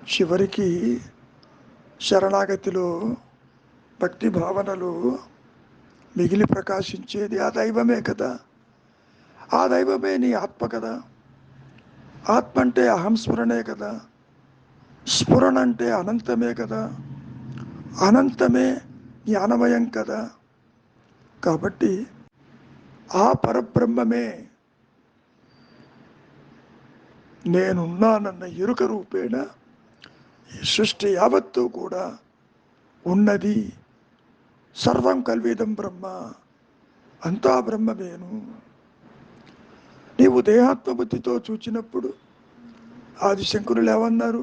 చివరికి శరణాగతిలో భక్తి భావనలు మిగిలి ప్రకాశించేది ఆ దైవమే కదా. ఆ దైవమే నీ ఆత్మ కదా. ఆత్మ అంటే అహంస్ఫురణే కదా. స్ఫురణ అంటే అనంతమే కదా. అనంతమే జ్ఞానమయం కదా. కాబట్టి ఆ పరబ్రహ్మమే నేనున్నానన్న ఎరుక రూపేణ ఈ సృష్టి యావత్తు కూడా ఉన్నది. సర్వం కల్విదం బ్రహ్మ, అంతా బ్రహ్మమేను. నీవు దేహాత్మబుద్ధితో చూచినప్పుడు ఆదిశంకరులు ఏమన్నారు?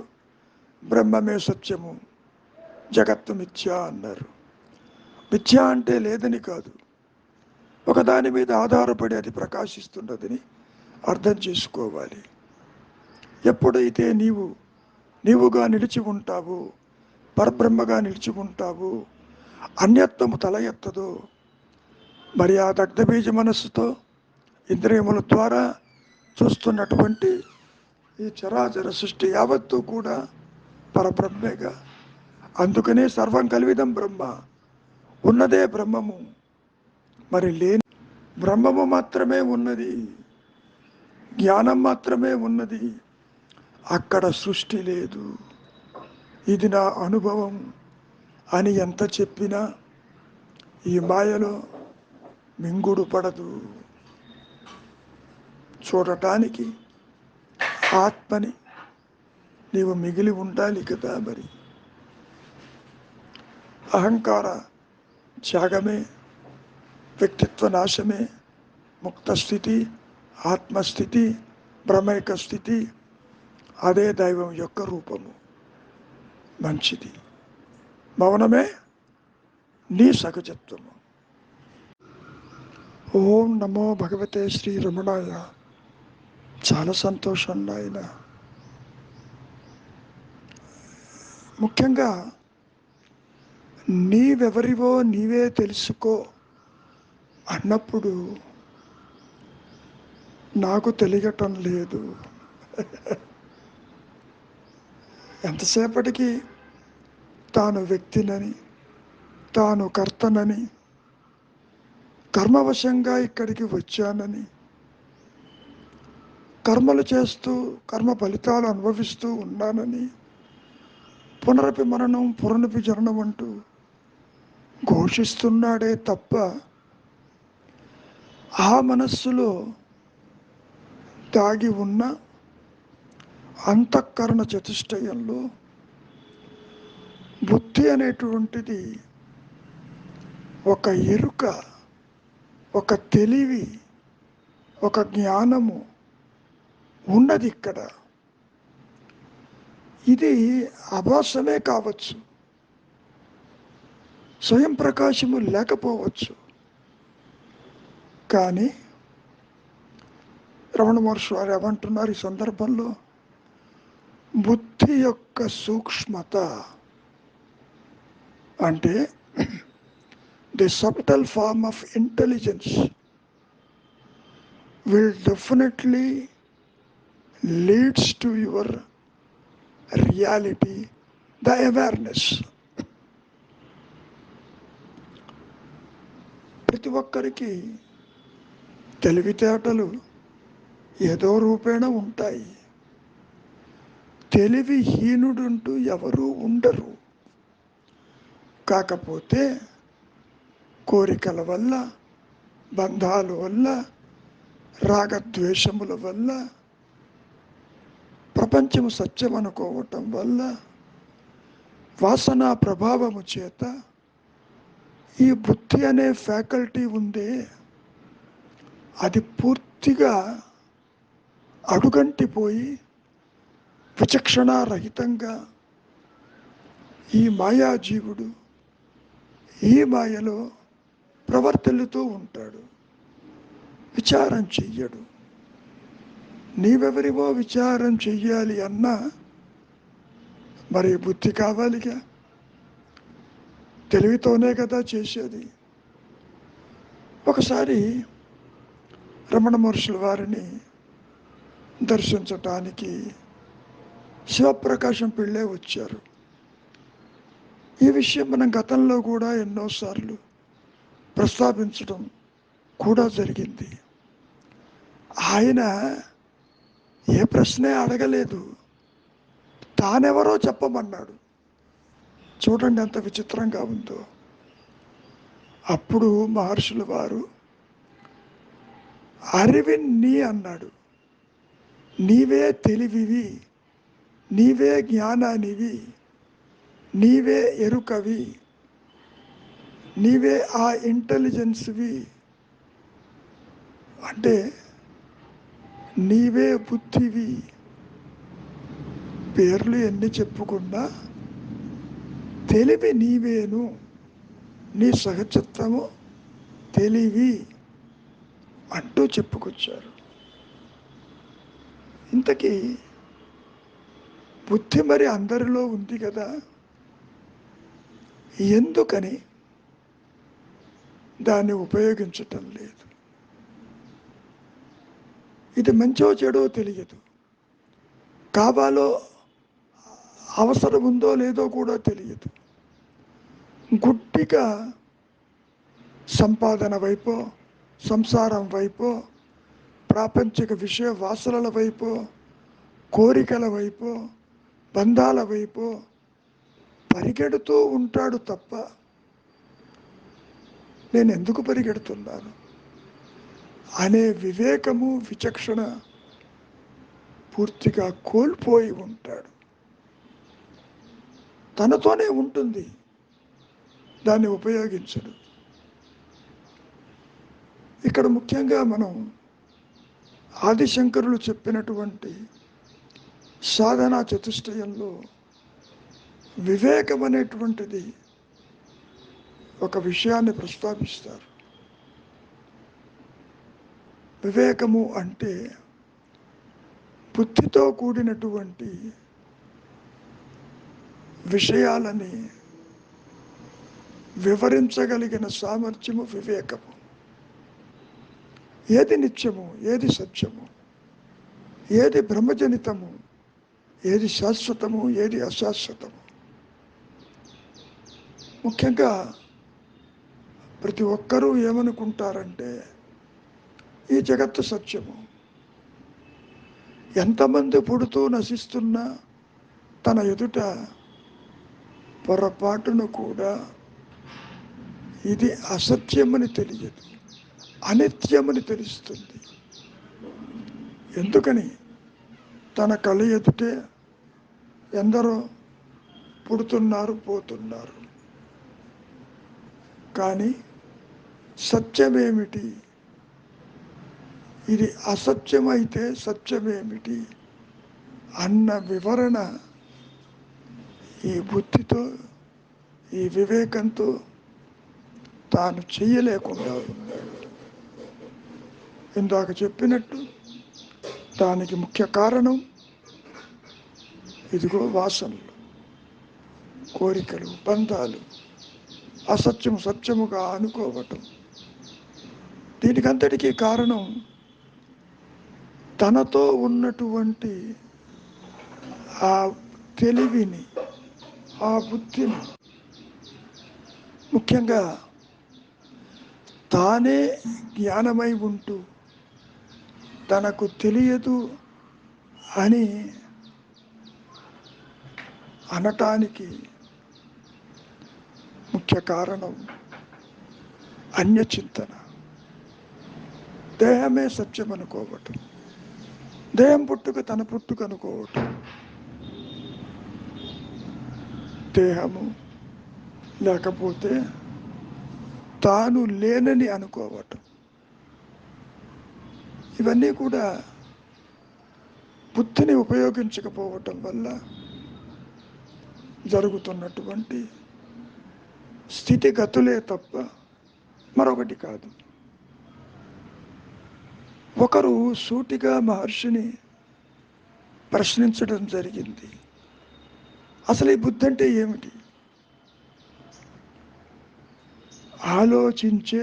బ్రహ్మమే సత్యము, జగత్తు మిథ్య అన్నారు. మిథ్య అంటే లేదని కాదు, ఒకదాని మీద ఆధారపడి అది ప్రకాశిస్తున్నదని అర్థం చేసుకోవాలి. ఎప్పుడైతే నీవుగా నిలిచి ఉంటావు, పరబ్రహ్మగా నిలిచి ఉంటావు, అన్యత్వము తల ఎత్తదో, మరి ఆ దగ్ధబీజ మనస్సుతో ఇంద్రియముల ద్వారా చూస్తున్నటువంటి ఈ చరాచర సృష్టి యావత్తు కూడా పరబ్రహ్మేగా. అందుకనే సర్వం కల్విదం బ్రహ్మ, ఉన్నదే బ్రహ్మము, మరి లేని బ్రహ్మము మాత్రమే ఉన్నది, జ్ఞానం మాత్రమే ఉన్నది, అక్కడ సృష్టి లేదు. ఇది నా అనుభవం అని ఎంత చెప్పినా ఈ మాయలో మింగుడు పడదు. చూడటానికి ఆత్మని నీవు మిగిలి ఉండాలి కదా. మరి అహంకార త్యాగమే వ్యక్తిత్వ నాశమే ముక్త స్థితి, ఆత్మస్థితి, బ్రహ్మైక స్థితి. అదే దైవం యొక్క రూపము. మంచిది. మౌనమే నీ సహజత్వము. ఓం నమో భగవతే శ్రీ రమణాయ. చాలా సంతోషం నాయన. ముఖ్యంగా నీవెవరివో నీవే తెలుసుకో అన్నప్పుడు నాకు తెలియటం లేదు. ఎంతసేపటికి తాను వ్యక్తినని, తాను కర్తనని, కర్మవశంగా ఇక్కడికి వచ్చానని, కర్మలు చేస్తూ కర్మ ఫలితాలు అనుభవిస్తూ ఉన్నానని, పునరపి మరణం పునరపి జననం అంటూ ఘోషిస్తున్నాడే తప్ప ఆ మనస్సులో దాగి ఉన్న అంతఃకరణ చతుష్టయంలో బుద్ధి అనేటువంటిది ఒక ఎరుక, ఒక తెలివి, ఒక జ్ఞానము ఉన్నది ఇక్కడ. ఇది అభాసమే కావచ్చు, స్వయం ప్రకాశము లేకపోవచ్చు. కానీ రమణ మహర్షి వారు ఏమంటున్నారు ఈ సందర్భంలో? బుద్ధి యొక్క సూక్ష్మత అంటే the subtle form of intelligence will definitely leads to your reality, the awareness. ప్రతి ఒక్కరికి తెలివితేటలు ఏదో రూపేణ ఉంటాయి. తెలివిహీనుడుంటూ ఎవరూ ఉండరు. కాకపోతే కోరికల వల్ల, బంధాల వల్ల, రాగద్వేషముల వల్ల, ప్రపంచము సత్యం అనుకోవటం వల్ల, వాసనా ప్రభావము చేత ఈ బుద్ధి అనే ఫ్యాకల్టీ ఉందే, అది పూర్తిగా అడుగంటిపోయి విచక్షణారహితంగా ఈ మాయాజీవుడు ఈ మాయలో ప్రవర్తిల్లుతూ ఉంటాడు. విచారం చెయ్యడు. నీవెవరివో విచారం చెయ్యాలి అన్నా మరి బుద్ధి కావాలిగా. తెలివితోనే కదా చేసేది. ఒకసారి రమణ మహర్షుల వారిని దర్శించటానికి శివప్రకాశం పిళ్ళే వచ్చారు. ఈ విషయం మనం గతంలో కూడా ఎన్నోసార్లు ప్రస్తావించడం కూడా జరిగింది. ఆయన ఏ ప్రశ్నే అడగలేదు, తానెవరో చెప్పమన్నాడు. చూడండి ఎంత విచిత్రంగా ఉందో. అప్పుడు మహర్షులు వారు అరివిన్ అన్నాడు. నీవే తెలివివి, నీవే జ్ఞానానివి, నీవే ఎరుకవి, నీవే ఆ ఇంటెలిజెన్స్వి, అంటే నీవే బుద్ధివి. పేర్లు ఎన్ని చెప్పుకున్నా తెలివి నీవేను, నీ సహజత్వము తెలివి అంటూ చెప్పుకొచ్చారు. ఇంతకీ బుద్ధి మరి అందరిలో ఉంది కదా, ఎందుకని దాన్ని ఉపయోగించటం లేదు? ఇది మంచో చెడో తెలియదు, కావాలో అవసరం ఉందో లేదో కూడా తెలియదు. గుడ్డిగా సంపాదన వైపో, సంసారం వైపో, ప్రాపంచిక విషయ వాసనల వైపో, కోరికల వైపో, బంధాల వైపో పరిగెడుతూ ఉంటాడు తప్ప నేను ఎందుకు పరిగెడుతున్నాను అనే వివేకము, విచక్షణ పూర్తిగా కోల్పోయి ఉంటాడు. తనతోనే ఉంటుంది, దాన్ని ఉపయోగించడు. ఇక్కడ ముఖ్యంగా మనం ఆదిశంకరులు చెప్పినటువంటి సాధనా చతుష్టయంలో వివేకం అనేటువంటిది ఒక విషయాన్ని ప్రస్తావిస్తారు. వివేకము అంటే బుద్ధితో కూడినటువంటి విషయాలని వివరించగలిగిన సామర్థ్యము వివేకము. ఏది నిత్యము, ఏది సత్యము, ఏది బ్రహ్మజనితము, ఏది శాశ్వతము, ఏది అశాశ్వతము. ముఖ్యంగా ప్రతి ఒక్కరూ ఏమనుకుంటారంటే ఈ జగత్తు సత్యము. ఎంతమంది పుడుతూ నశిస్తున్నా తన ఎదుట పొరపాటును కూడా ఇది అసత్యమని తెలియదు, అనిత్యమని తెలుస్తుంది. ఎందుకని? తన కళ్ళ ఎదుటే ఎందరో పుడుతున్నారు, పోతున్నారు. కానీ సత్యమేమిటి? ఇది అసత్యమైతే సత్యమేమిటి అన్న వివరణ ఈ బుద్ధితో, ఈ వివేకంతో తాను చెయ్యలేకుండా ఉన్నాడు. ఇందాక చెప్పినట్టు దానికి ముఖ్య కారణం ఇదిగో వాసనలు, కోరికలు, బంధాలు, అసత్యము సత్యముగా అనుకోవటం. దీనికంతటికీ కారణం తనతో ఉన్నటువంటి ఆ తెలివిని, ఆ బుద్ధిని, ముఖ్యంగా తానే జ్ఞానమై ఉంటూ తనకు తెలియదు అని అనటానికి ముఖ్య కారణం అన్యచింతన. దేహమే సత్యం అనుకోవటం, దేహం పుట్టుక తన పుట్టుక అనుకోవటం, దేహము లేకపోతే తాను లేనని అనుకోవటం. ఇవన్నీ కూడా బుద్ధిని ఉపయోగించకపోవటం వల్ల జరుగుతున్నటువంటి స్థితిగతులే తప్ప మరొకటి కాదు. ఒకరు సూటిగా మహర్షిని ప్రశ్నించడం జరిగింది, అసలు ఈ బుద్ధి అంటే ఏమిటి? ఆలోచించే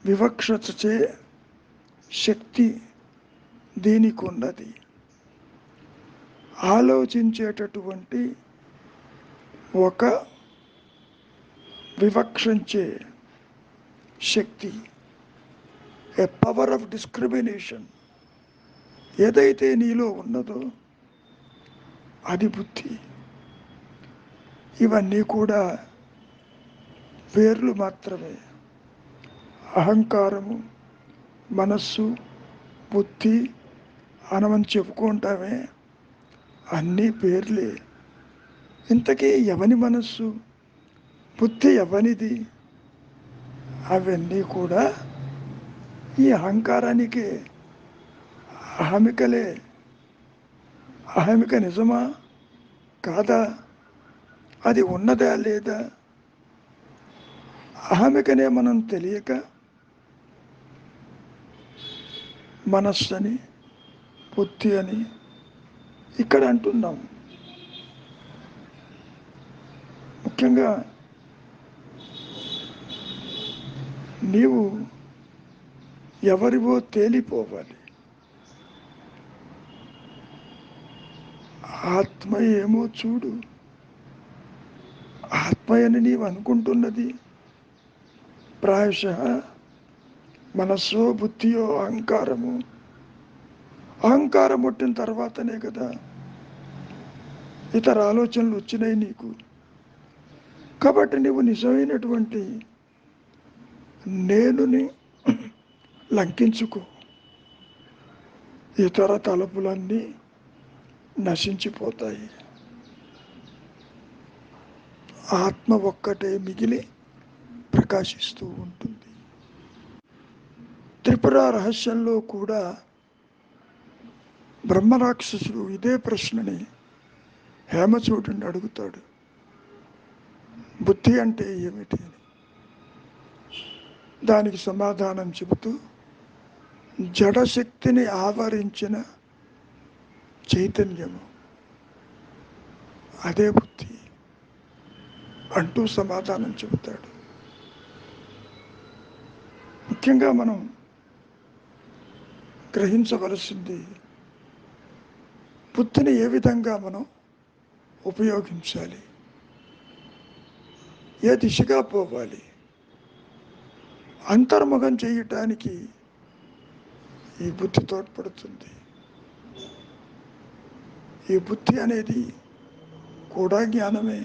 వివక్షచే శక్తి దీనికి ఉన్నది. ఆలోచించేటటువంటి ఒక వివక్షించే శక్తి, ఏ పవర్ ఆఫ్ డిస్క్రిమినేషన్ ఏదైతే నీలో ఉన్నదో అది బుద్ధి. ఇవన్నీ కూడా పేర్లు మాత్రమే. అహంకారము, మనస్సు, బుద్ధి అనమని చెప్పుకుంటామే, అన్నీ పేర్లే. ఇంతకీ ఎవని మనస్సు, బుద్ధి ఎవనిది? అవన్నీ కూడా ఈ అహంకారానికే, అహమికలే. అహమిక నిజమా కాదా? అది ఉన్నదా లేదా? అహమికనే మనం తెలియక మనస్సు అని, బుద్ధి అని ఇక్కడ అంటున్నాం. ముఖ్యంగా నీవు ఎవరివో తేలిపోవాలి. ఆత్మ ఏమో చూడు. ఆత్మ అని నీవు అనుకుంటున్నది ప్రాయశః మనస్సో, బుద్ధియో, అహంకారము. అహంకారం పుట్టిన తర్వాతనే కదా ఇతర ఆలోచనలు వచ్చినాయి నీకు. కాబట్టి నువ్వు నిజమైనటువంటి నేనుని లంకించుకో. ఇతర తలపులన్నీ నశించిపోతాయి. ఆత్మ ఒక్కటే మిగిలి ప్రకాశిస్తూ ఉంటుంది. త్రిపుర రహస్యంలో కూడా బ్రహ్మరాక్షసుడు ఇదే ప్రశ్నని హేమచూడుని అడుగుతాడు, బుద్ధి అంటే ఏమిటి అని. దానికి సమాధానం చెబుతూ, జడశక్తిని ఆవరించిన చైతన్యము అదే బుద్ధి అంటూ సమాధానం చెబుతాడు. ముఖ్యంగా మనం గ్రహించవలసింది, బుద్ధిని ఏ విధంగా మనం ఉపయోగించాలి, ఏ దిశగా పోవాలి. అంతర్ముఖం చేయటానికి ఈ బుద్ధి తోడ్పడుతుంది. ఈ బుద్ధి అనేది కూడా జ్ఞానమే.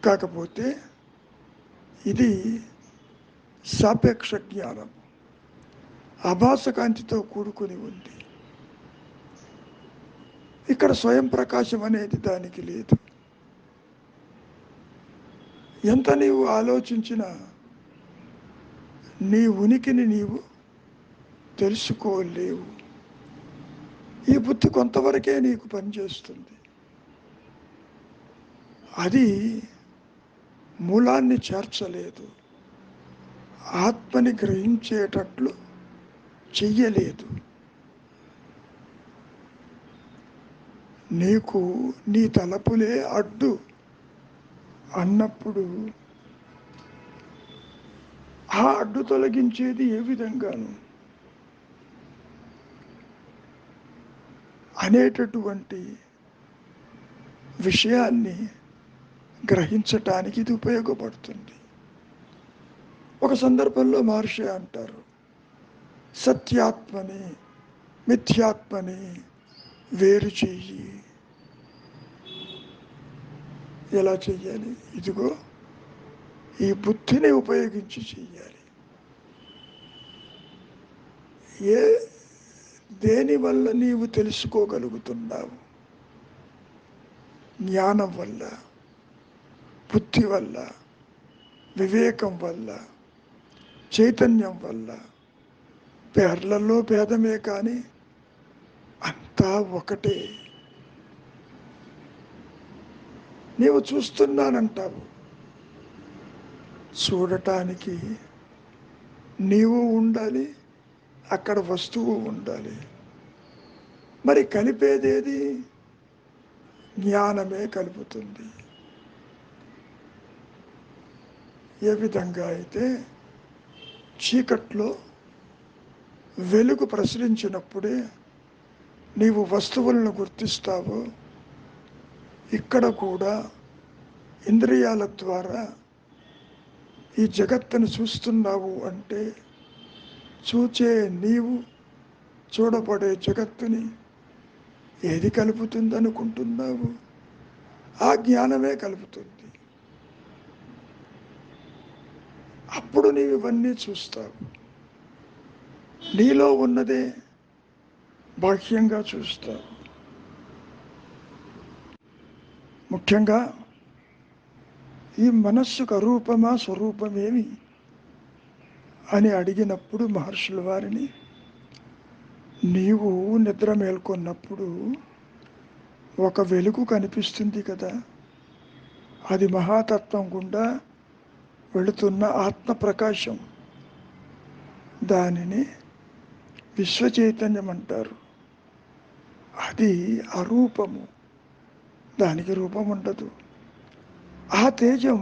కాకపోతే ఇది సాపేక్ష జ్ఞానం, ఆభాసకాంతితో కూడుకుని ఉంది. ఇక్కడ స్వయం ప్రకాశం అనేది దానికి లేదు. ఎంత నీవు ఆలోచించినా నీ ఉనికిని నీవు తెలుసుకోలేవు. ఈ బుద్ధి కొంతవరకే నీకు పనిచేస్తుంది. అది మూలాన్ని చేర్చలేదు, ఆత్మని గ్రహించేటట్లు చెయ్యలేదు. నీకు నీ తలపులే అడ్డు అన్నప్పుడు ఆ అడ్డు తొలగించేది ఏ విధంగాను అనేటటువంటి విషయాన్ని గ్రహించటానికి ఇది ఉపయోగపడుతుంది. ఒక సందర్భంలో మహర్షి అంటారు, సత్యాత్మని మిథ్యాత్మని వేరు చెయ్యి. ఎలా చెయ్యాలి? ఇదిగో ఈ బుద్ధిని ఉపయోగించి చెయ్యాలి. దేని వల్ల నీవు తెలుసుకోగలుగుతున్నావు? జ్ఞానం వల్ల, బుద్ధి వల్ల, వివేకం వల్ల, చైతన్యం వల్ల. పేర్లలో భేదమే కానీ అంతా ఒకటే. నీవు చూస్తున్నానంటావు, చూడటానికి నీవు ఉండాలి, అక్కడ వస్తువు ఉండాలి. మరి కలిపేదేది? జ్ఞానమే కలుపుతుంది. ఏ విధంగా అయితే చీకట్లో వెలుగు ప్రసరించినప్పుడే నీవు వస్తువులను గుర్తిస్తావో, ఇక్కడ కూడా ఇంద్రియాల ద్వారా ఈ జగత్తును చూస్తున్నావు అంటే, చూచే నీవు చూడబడే జగత్తుని ఏది కలుపుతుందనుకుంటున్నావు? ఆ జ్ఞానమే కలుపుతుంది. అప్పుడు నీవు ఇవన్నీ చూస్తావు. నీలో ఉన్నదే బాహ్యంగా చూస్తావు. ముఖ్యంగా ఈ మనస్సుకు అరూపమా స్వరూపమేమి అని అడిగినప్పుడు మహర్షుల వారిని, నీవు నిద్ర మేల్కొన్నప్పుడు ఒక వెలుగు కనిపిస్తుంది కదా, అది మహాతత్వం గుండా వెళుతున్న ఆత్మ ప్రకాశం. దానిని విశ్వచైతన్యం అంటారు. అది అరూపము, దానికి రూపం ఉండదు. ఆ తేజం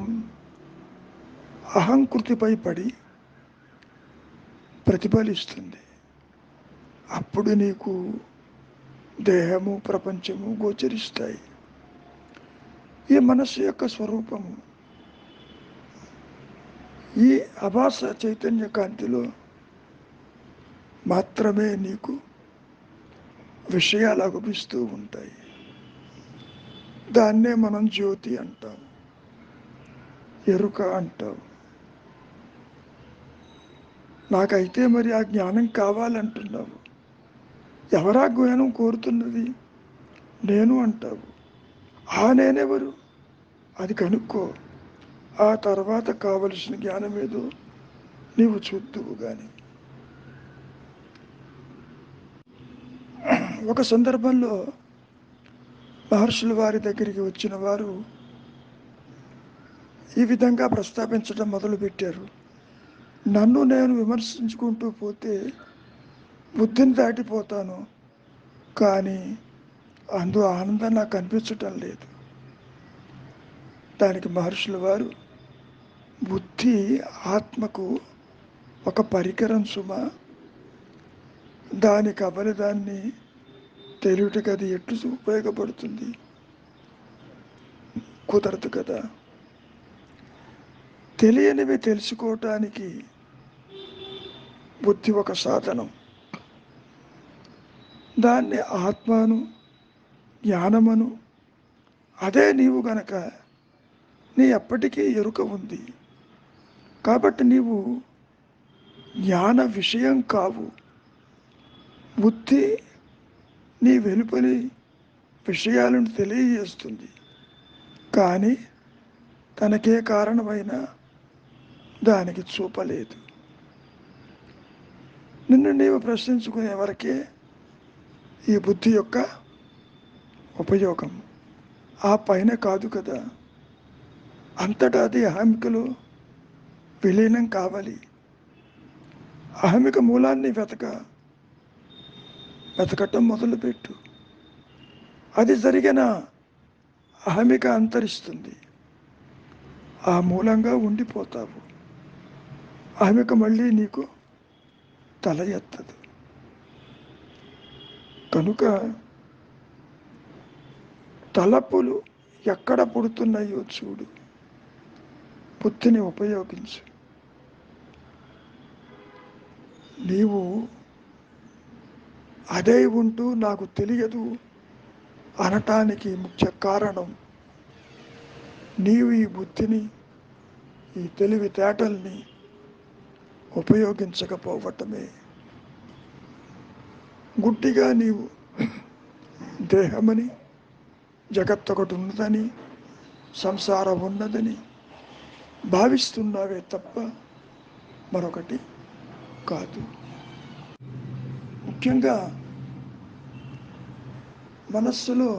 అహంకృతిపై పడి ప్రతిఫలిస్తుంది. అప్పుడు నీకు దేహము ప్రపంచము గోచరిస్తాయి. ఈ మనస్సు యొక్క స్వరూపము ఈ అభాస చైతన్య కాంతిలో మాత్రమే నీకు విషయాలు అగుపిస్తూ ఉంటాయి. దాన్నే మనం జ్యోతి అంటాం, ఎరుక అంటాం. నాకైతే మరి ఆ జ్ఞానం కావాలంటున్నావు. ఎవరా జ్ఞానం కోరుతున్నది? నేను అంటావు. ఆ నేనెవరు? అది కనుక్కో. ఆ తర్వాత కావలసిన జ్ఞానం ఏదో నీవు చూద్దువు గాని. ఒక సందర్భంలో మహర్షుల వారి దగ్గరికి వచ్చిన వారు ఈ విధంగా ప్రస్తావించడం మొదలుపెట్టారు. నన్ను నేను విమర్శించుకుంటూ పోతే బుద్ధిని దాటిపోతాను, కానీ ఆనందం నాకు కనిపించటం లేదు. దానికి మహర్షుల వారు, బుద్ధి ఆత్మకు ఒక పరికరం సుమ, దాని కబలి దాన్ని తెలియటకు అది ఎట్లు ఉపయోగపడుతుంది? కుదరదు కదా. తెలియనివి తెలుసుకోవటానికి బుద్ధి ఒక సాధనం. దాన్ని ఆత్మను జ్ఞానమను, అదే నీవు గనక నీ ఎప్పటికీ ఎరుక ఉంది. కాబట్టి నీవు జ్ఞాన విషయం కావు. బుద్ధి నీ వెలుపలి విషయాలను తెలియజేస్తుంది, కానీ తనకే కారణమైన దానికి చూపలేదు. నిన్ను నీవు ప్రశ్నించుకునే వరకే ఈ బుద్ధి యొక్క ఉపయోగం. ఆ పైన కాదు కదా. అంతటా అది అహమికలో విలీనం కావాలి. అహమిక మూలాన్ని వెతకటం మొదలుపెట్టు. అది జరిగిన అహమిక అంతరిస్తుంది. ఆ మూలంగా ఉండిపోతావు. అహమిక మళ్ళీ నీకు తల ఎత్తదు. కనుక తలపులు ఎక్కడ పుడుతున్నాయో చూడు, బుద్ధిని ఉపయోగించు. నీవు అదే ఉంటూ నాకు తెలియదు అనటానికి ముఖ్య కారణం నీవు ఈ బుద్ధిని, ఈ తెలివితేటల్ని ఉపయోగించకపోవటమే. గుడ్డిగా నీవు దేహమని, జగత్తు ఒకటి ఉన్నదని, సంసారం ఉన్నదని భావిస్తున్నావే తప్ప మరొకటి కాదు. ముఖ్యంగా మనస్సులో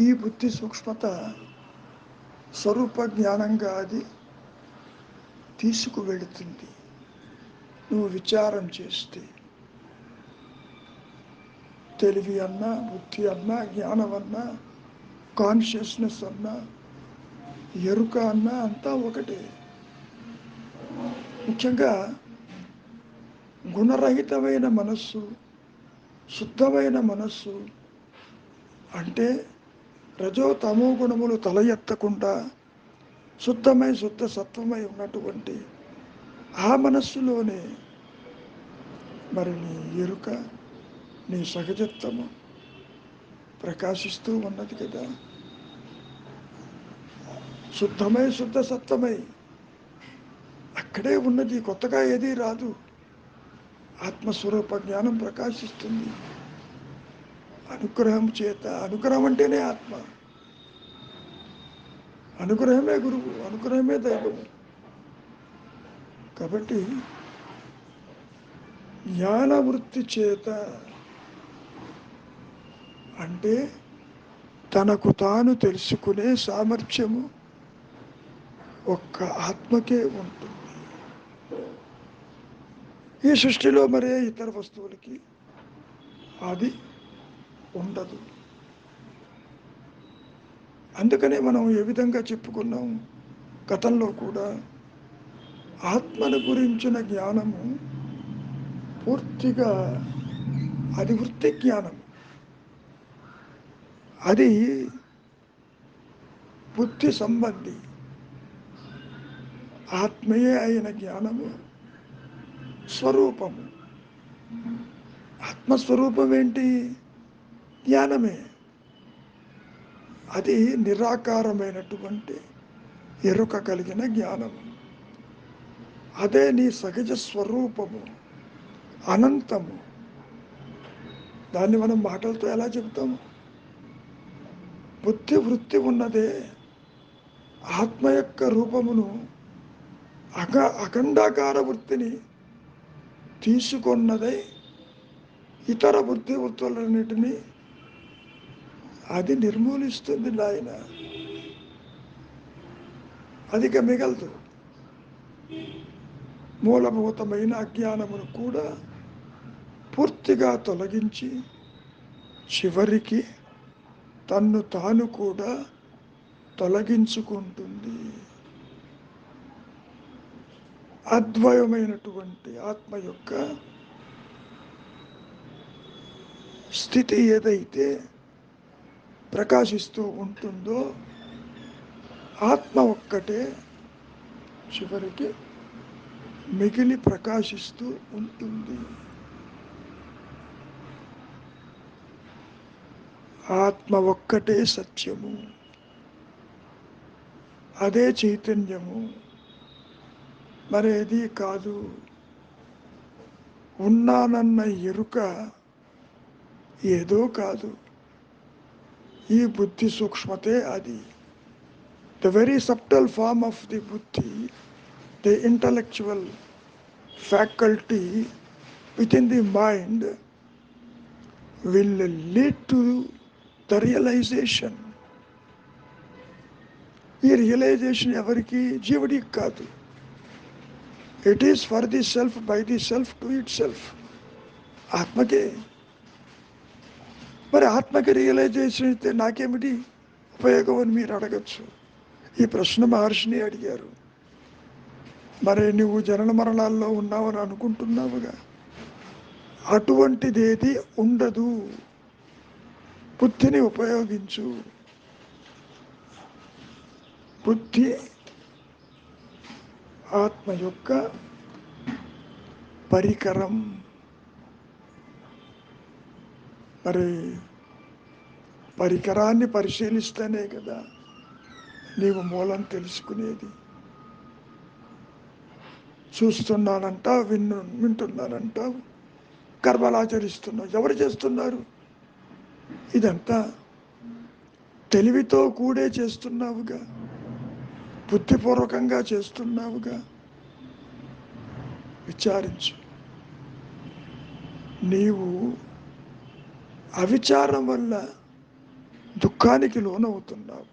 ఈ బుద్ధి సూక్ష్మత స్వరూప జ్ఞానంగా అది తీసుకువెళుతుంది. నువ్వు విచారం చేస్తే తెలివి అన్నా, బుద్ధి అన్నా, జ్ఞానం అన్నా, కాన్షియస్నెస్ అన్నా, ఎరుక అన్నా అంతా ఒకటే. ముఖ్యంగా గుణరహితమైన మనస్సు, శుద్ధమైన మనస్సు అంటే రజో తమో గుణములు తల ఎత్తకుండా శుద్ధ సత్వమై ఉన్నటువంటి ఆ మనస్సులోనే మరి నీ ఎరుక, నీ సహజత్వము ప్రకాశిస్తూ ఉన్నది కదా. శుద్ధమై శుద్ధ సత్వమై అక్కడే ఉన్నది, కొత్తగా ఏదీ రాదు. ఆత్మస్వరూప జ్ఞానం ప్రకాశిస్తుంది అనుగ్రహం చేత. అనుగ్రహం అంటేనే ఆత్మ, అనుగ్రహమే గురువు, అనుగ్రహమే దైవము. కాబట్టి జ్ఞానవృత్తి చేత అంటే తనకు తాను తెలుసుకునే సామర్థ్యము ఒక్క ఆత్మకే ఉంటుంది. ఈ సృష్టిలో మరే ఇతర వస్తువులకి అది ఉండదు. అందుకనే మనం ఏ విధంగా చెప్పుకున్నాం గతంలో కూడా, ఆత్మను గురించిన జ్ఞానము పూర్తిగా అది వృత్తి జ్ఞానము, అది బుద్ధి సంబంధి. ఆత్మయే అయిన జ్ఞానము స్వరూపము. ఆత్మస్వరూపం ఏంటి? జ్ఞానమే. అది నిరాకారమైనటువంటి ఎరుక కలిగిన జ్ఞానము. అదే నీ సహజ స్వరూపము, అనంతము. దాన్ని మనం మాటలతో ఎలా చెబుతాము? బుద్ధి వృత్తి ఉన్నదే ఆత్మ యొక్క రూపమును, అఖండాకార వృత్తిని తీసుకున్నదై ఇతర బుద్ధి వృత్తులన్నిటినీ అది నిర్మూలిస్తుంది నాయన. అదిక మిగలదు. మూలభూతమైన అజ్ఞానమును కూడా పూర్తిగా తొలగించి చివరికి తన్ను తాను కూడా తొలగించుకుంటుంది. అద్వయమైనటువంటి ఆత్మ యొక్క స్థితి ఏదైతే ప్రకాశిస్తూ ఉంటుందో, ఆత్మ ఒక్కటే చివరికి మిగిలి ప్రకాశిస్తూ ఉంటుంది. ఆత్మ ఒక్కటే సత్యము, అదే చైతన్యము, మరేది కాదు. ఉన్నానన్న ఎరుక ఏదో కాదు, ఈ బుద్ధి సూక్ష్మతే అది. The very subtle form of the buddhi, the intellectual faculty within the mind will lead to the realization. ఈ రియలైజేషన్ ఎవరికి? జీవుడికి కాదు. It is for the self, by the self, to itself. ఆత్మకే. మరి ఆత్మకి రియలైజేషన్ అయితే నాకేమిటి ఉపయోగం అని మీరు అడగచ్చు. ఈ ప్రశ్న మహర్షిని అడిగారు. మరి నువ్వు జనన మరణాల్లో ఉన్నావని అనుకుంటున్నావుగా, అటువంటిదేది ఉండదు. బుద్ధిని ఉపయోగించు. బుద్ధి ఆత్మ యొక్క పరికరం. మరి పరికరాన్ని పరిశీలిస్తేనే కదా నీవు మూలం తెలుసుకునేది. చూస్తున్నానంటావు, వింటున్నానంటావు, కర్మలు ఆచరిస్తున్నావు. ఎవరు చేస్తున్నారు? ఇదంతా తెలివితో కూడే చేస్తున్నావుగా, బుద్ధిపూర్వకంగా చేస్తున్నావుగా. విచారించు. నీవు అవిచారం వల్ల దుఃఖానికి లోనవుతున్నావు.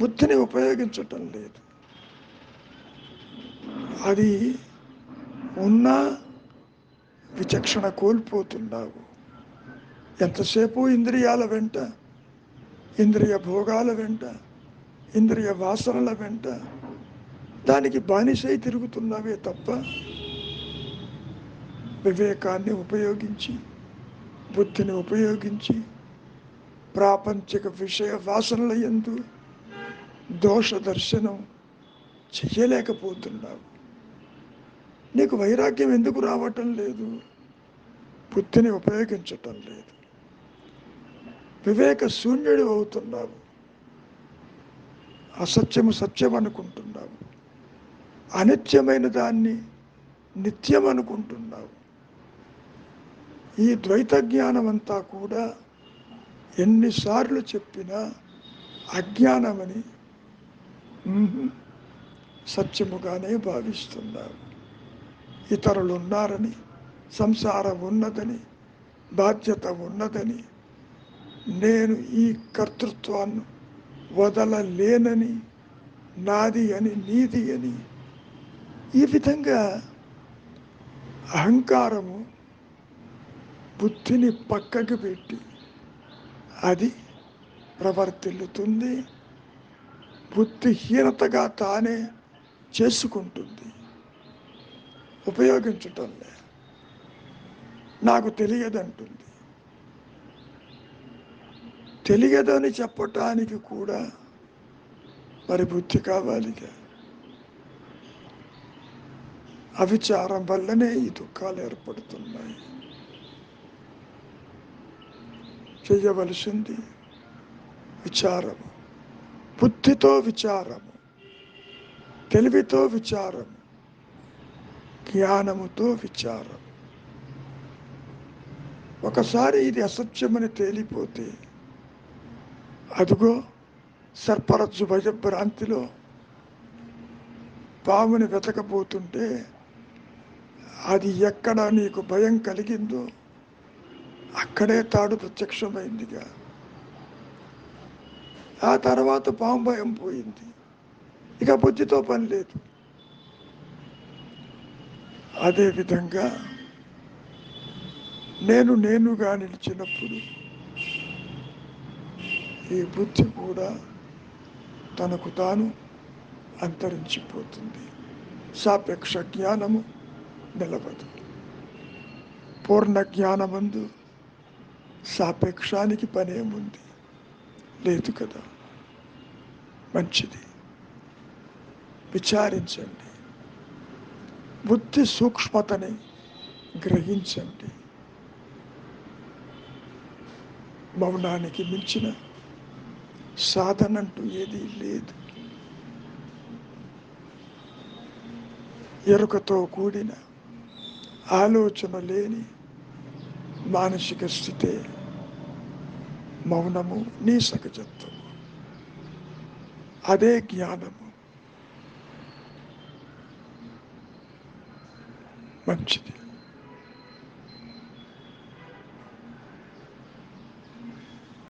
బుద్ధిని ఉపయోగించటం లేదు. అది ఉన్నా విచక్షణ కోల్పోతున్నావు. ఎంతసేపు ఇంద్రియాల వెంట, ఇంద్రియ భోగాల వెంట, ఇంద్రియ వాసనల వెంట దానికి బానిసై తిరుగుతున్నావే తప్ప వివేకాన్ని ఉపయోగించి, బుద్ధిని ఉపయోగించి ప్రాపంచిక విషయ వాసనల యందు దోష దర్శనం చెయ్యలేకపోతున్నావు. నీకు వైరాగ్యం ఎందుకు రావటం లేదు? బుద్ధిని ఉపయోగించటం లేదు. వివేక శూన్యుడు అవుతున్నావు. అసత్యము సత్యం అనుకుంటున్నావు, అనిత్యమైన దాన్ని నిత్యం అనుకుంటున్నావు. ఈ ద్వైత జ్ఞానం అంతా కూడా ఎన్నిసార్లు చెప్పినా అజ్ఞానమని సత్యముగానే భావిస్తున్నారు. ఇతరులు ఉన్నారని, సంసారం ఉన్నదని, బాధ్యత ఉన్నదని, నేను ఈ కర్తృత్వాన్ని వదలలేనని, నాది అని, నీది అని, ఈ విధంగా అహంకారము బుద్ధిని పక్కకు పెట్టి అది ప్రవర్తిల్లుతుంది, బుద్ధిహీనతగా తానే చేసుకుంటుంది. ఉపయోగించటంలే, నాకు తెలియదంటుంది. తెలియదని చెప్పటానికి కూడా మరి బుద్ధి కావాలిగా. అవిచారం వల్లనే ఈ దుఃఖాలు ఏర్పడుతున్నాయి. చేయవలసింది విచారము, బుద్ధితో విచారము, తెలివితో విచారము, జ్ఞానముతో విచారం. ఒకసారి ఇది అసత్యమని తేలిపోతే అదుగో సర్పరజ్జు భయభ్రాంతిలో పాముని వెతకపోతుంటే అది ఎక్కడ నీకు భయం కలిగిందో అక్కడే తాడు ప్రత్యక్షమైందిగా. ఆ తర్వాత పాము భయం పోయింది, ఇక బుద్ధితో పని లేదు. అదేవిధంగా నేనుగా నిలిచినప్పుడు ఈ బుద్ధి కూడా తనకు తాను అంతరించిపోతుంది. సాపేక్ష జ్ఞానము నిలవదు. పూర్ణ జ్ఞానమందు సాపేక్షానికి పనేముంది? లేదు కదా. మంచిది, విచారించండి, బుద్ధి సూక్ష్మతని గ్రహించండి. మౌనానికి మించిన సాధనంటూ ఏదీ లేదు. ఎరుకతో కూడిన ఆలోచన లేని మానసిక స్థితే మౌనము, నీ సహజత్వము. అదే జ్ఞానము. మంచిది.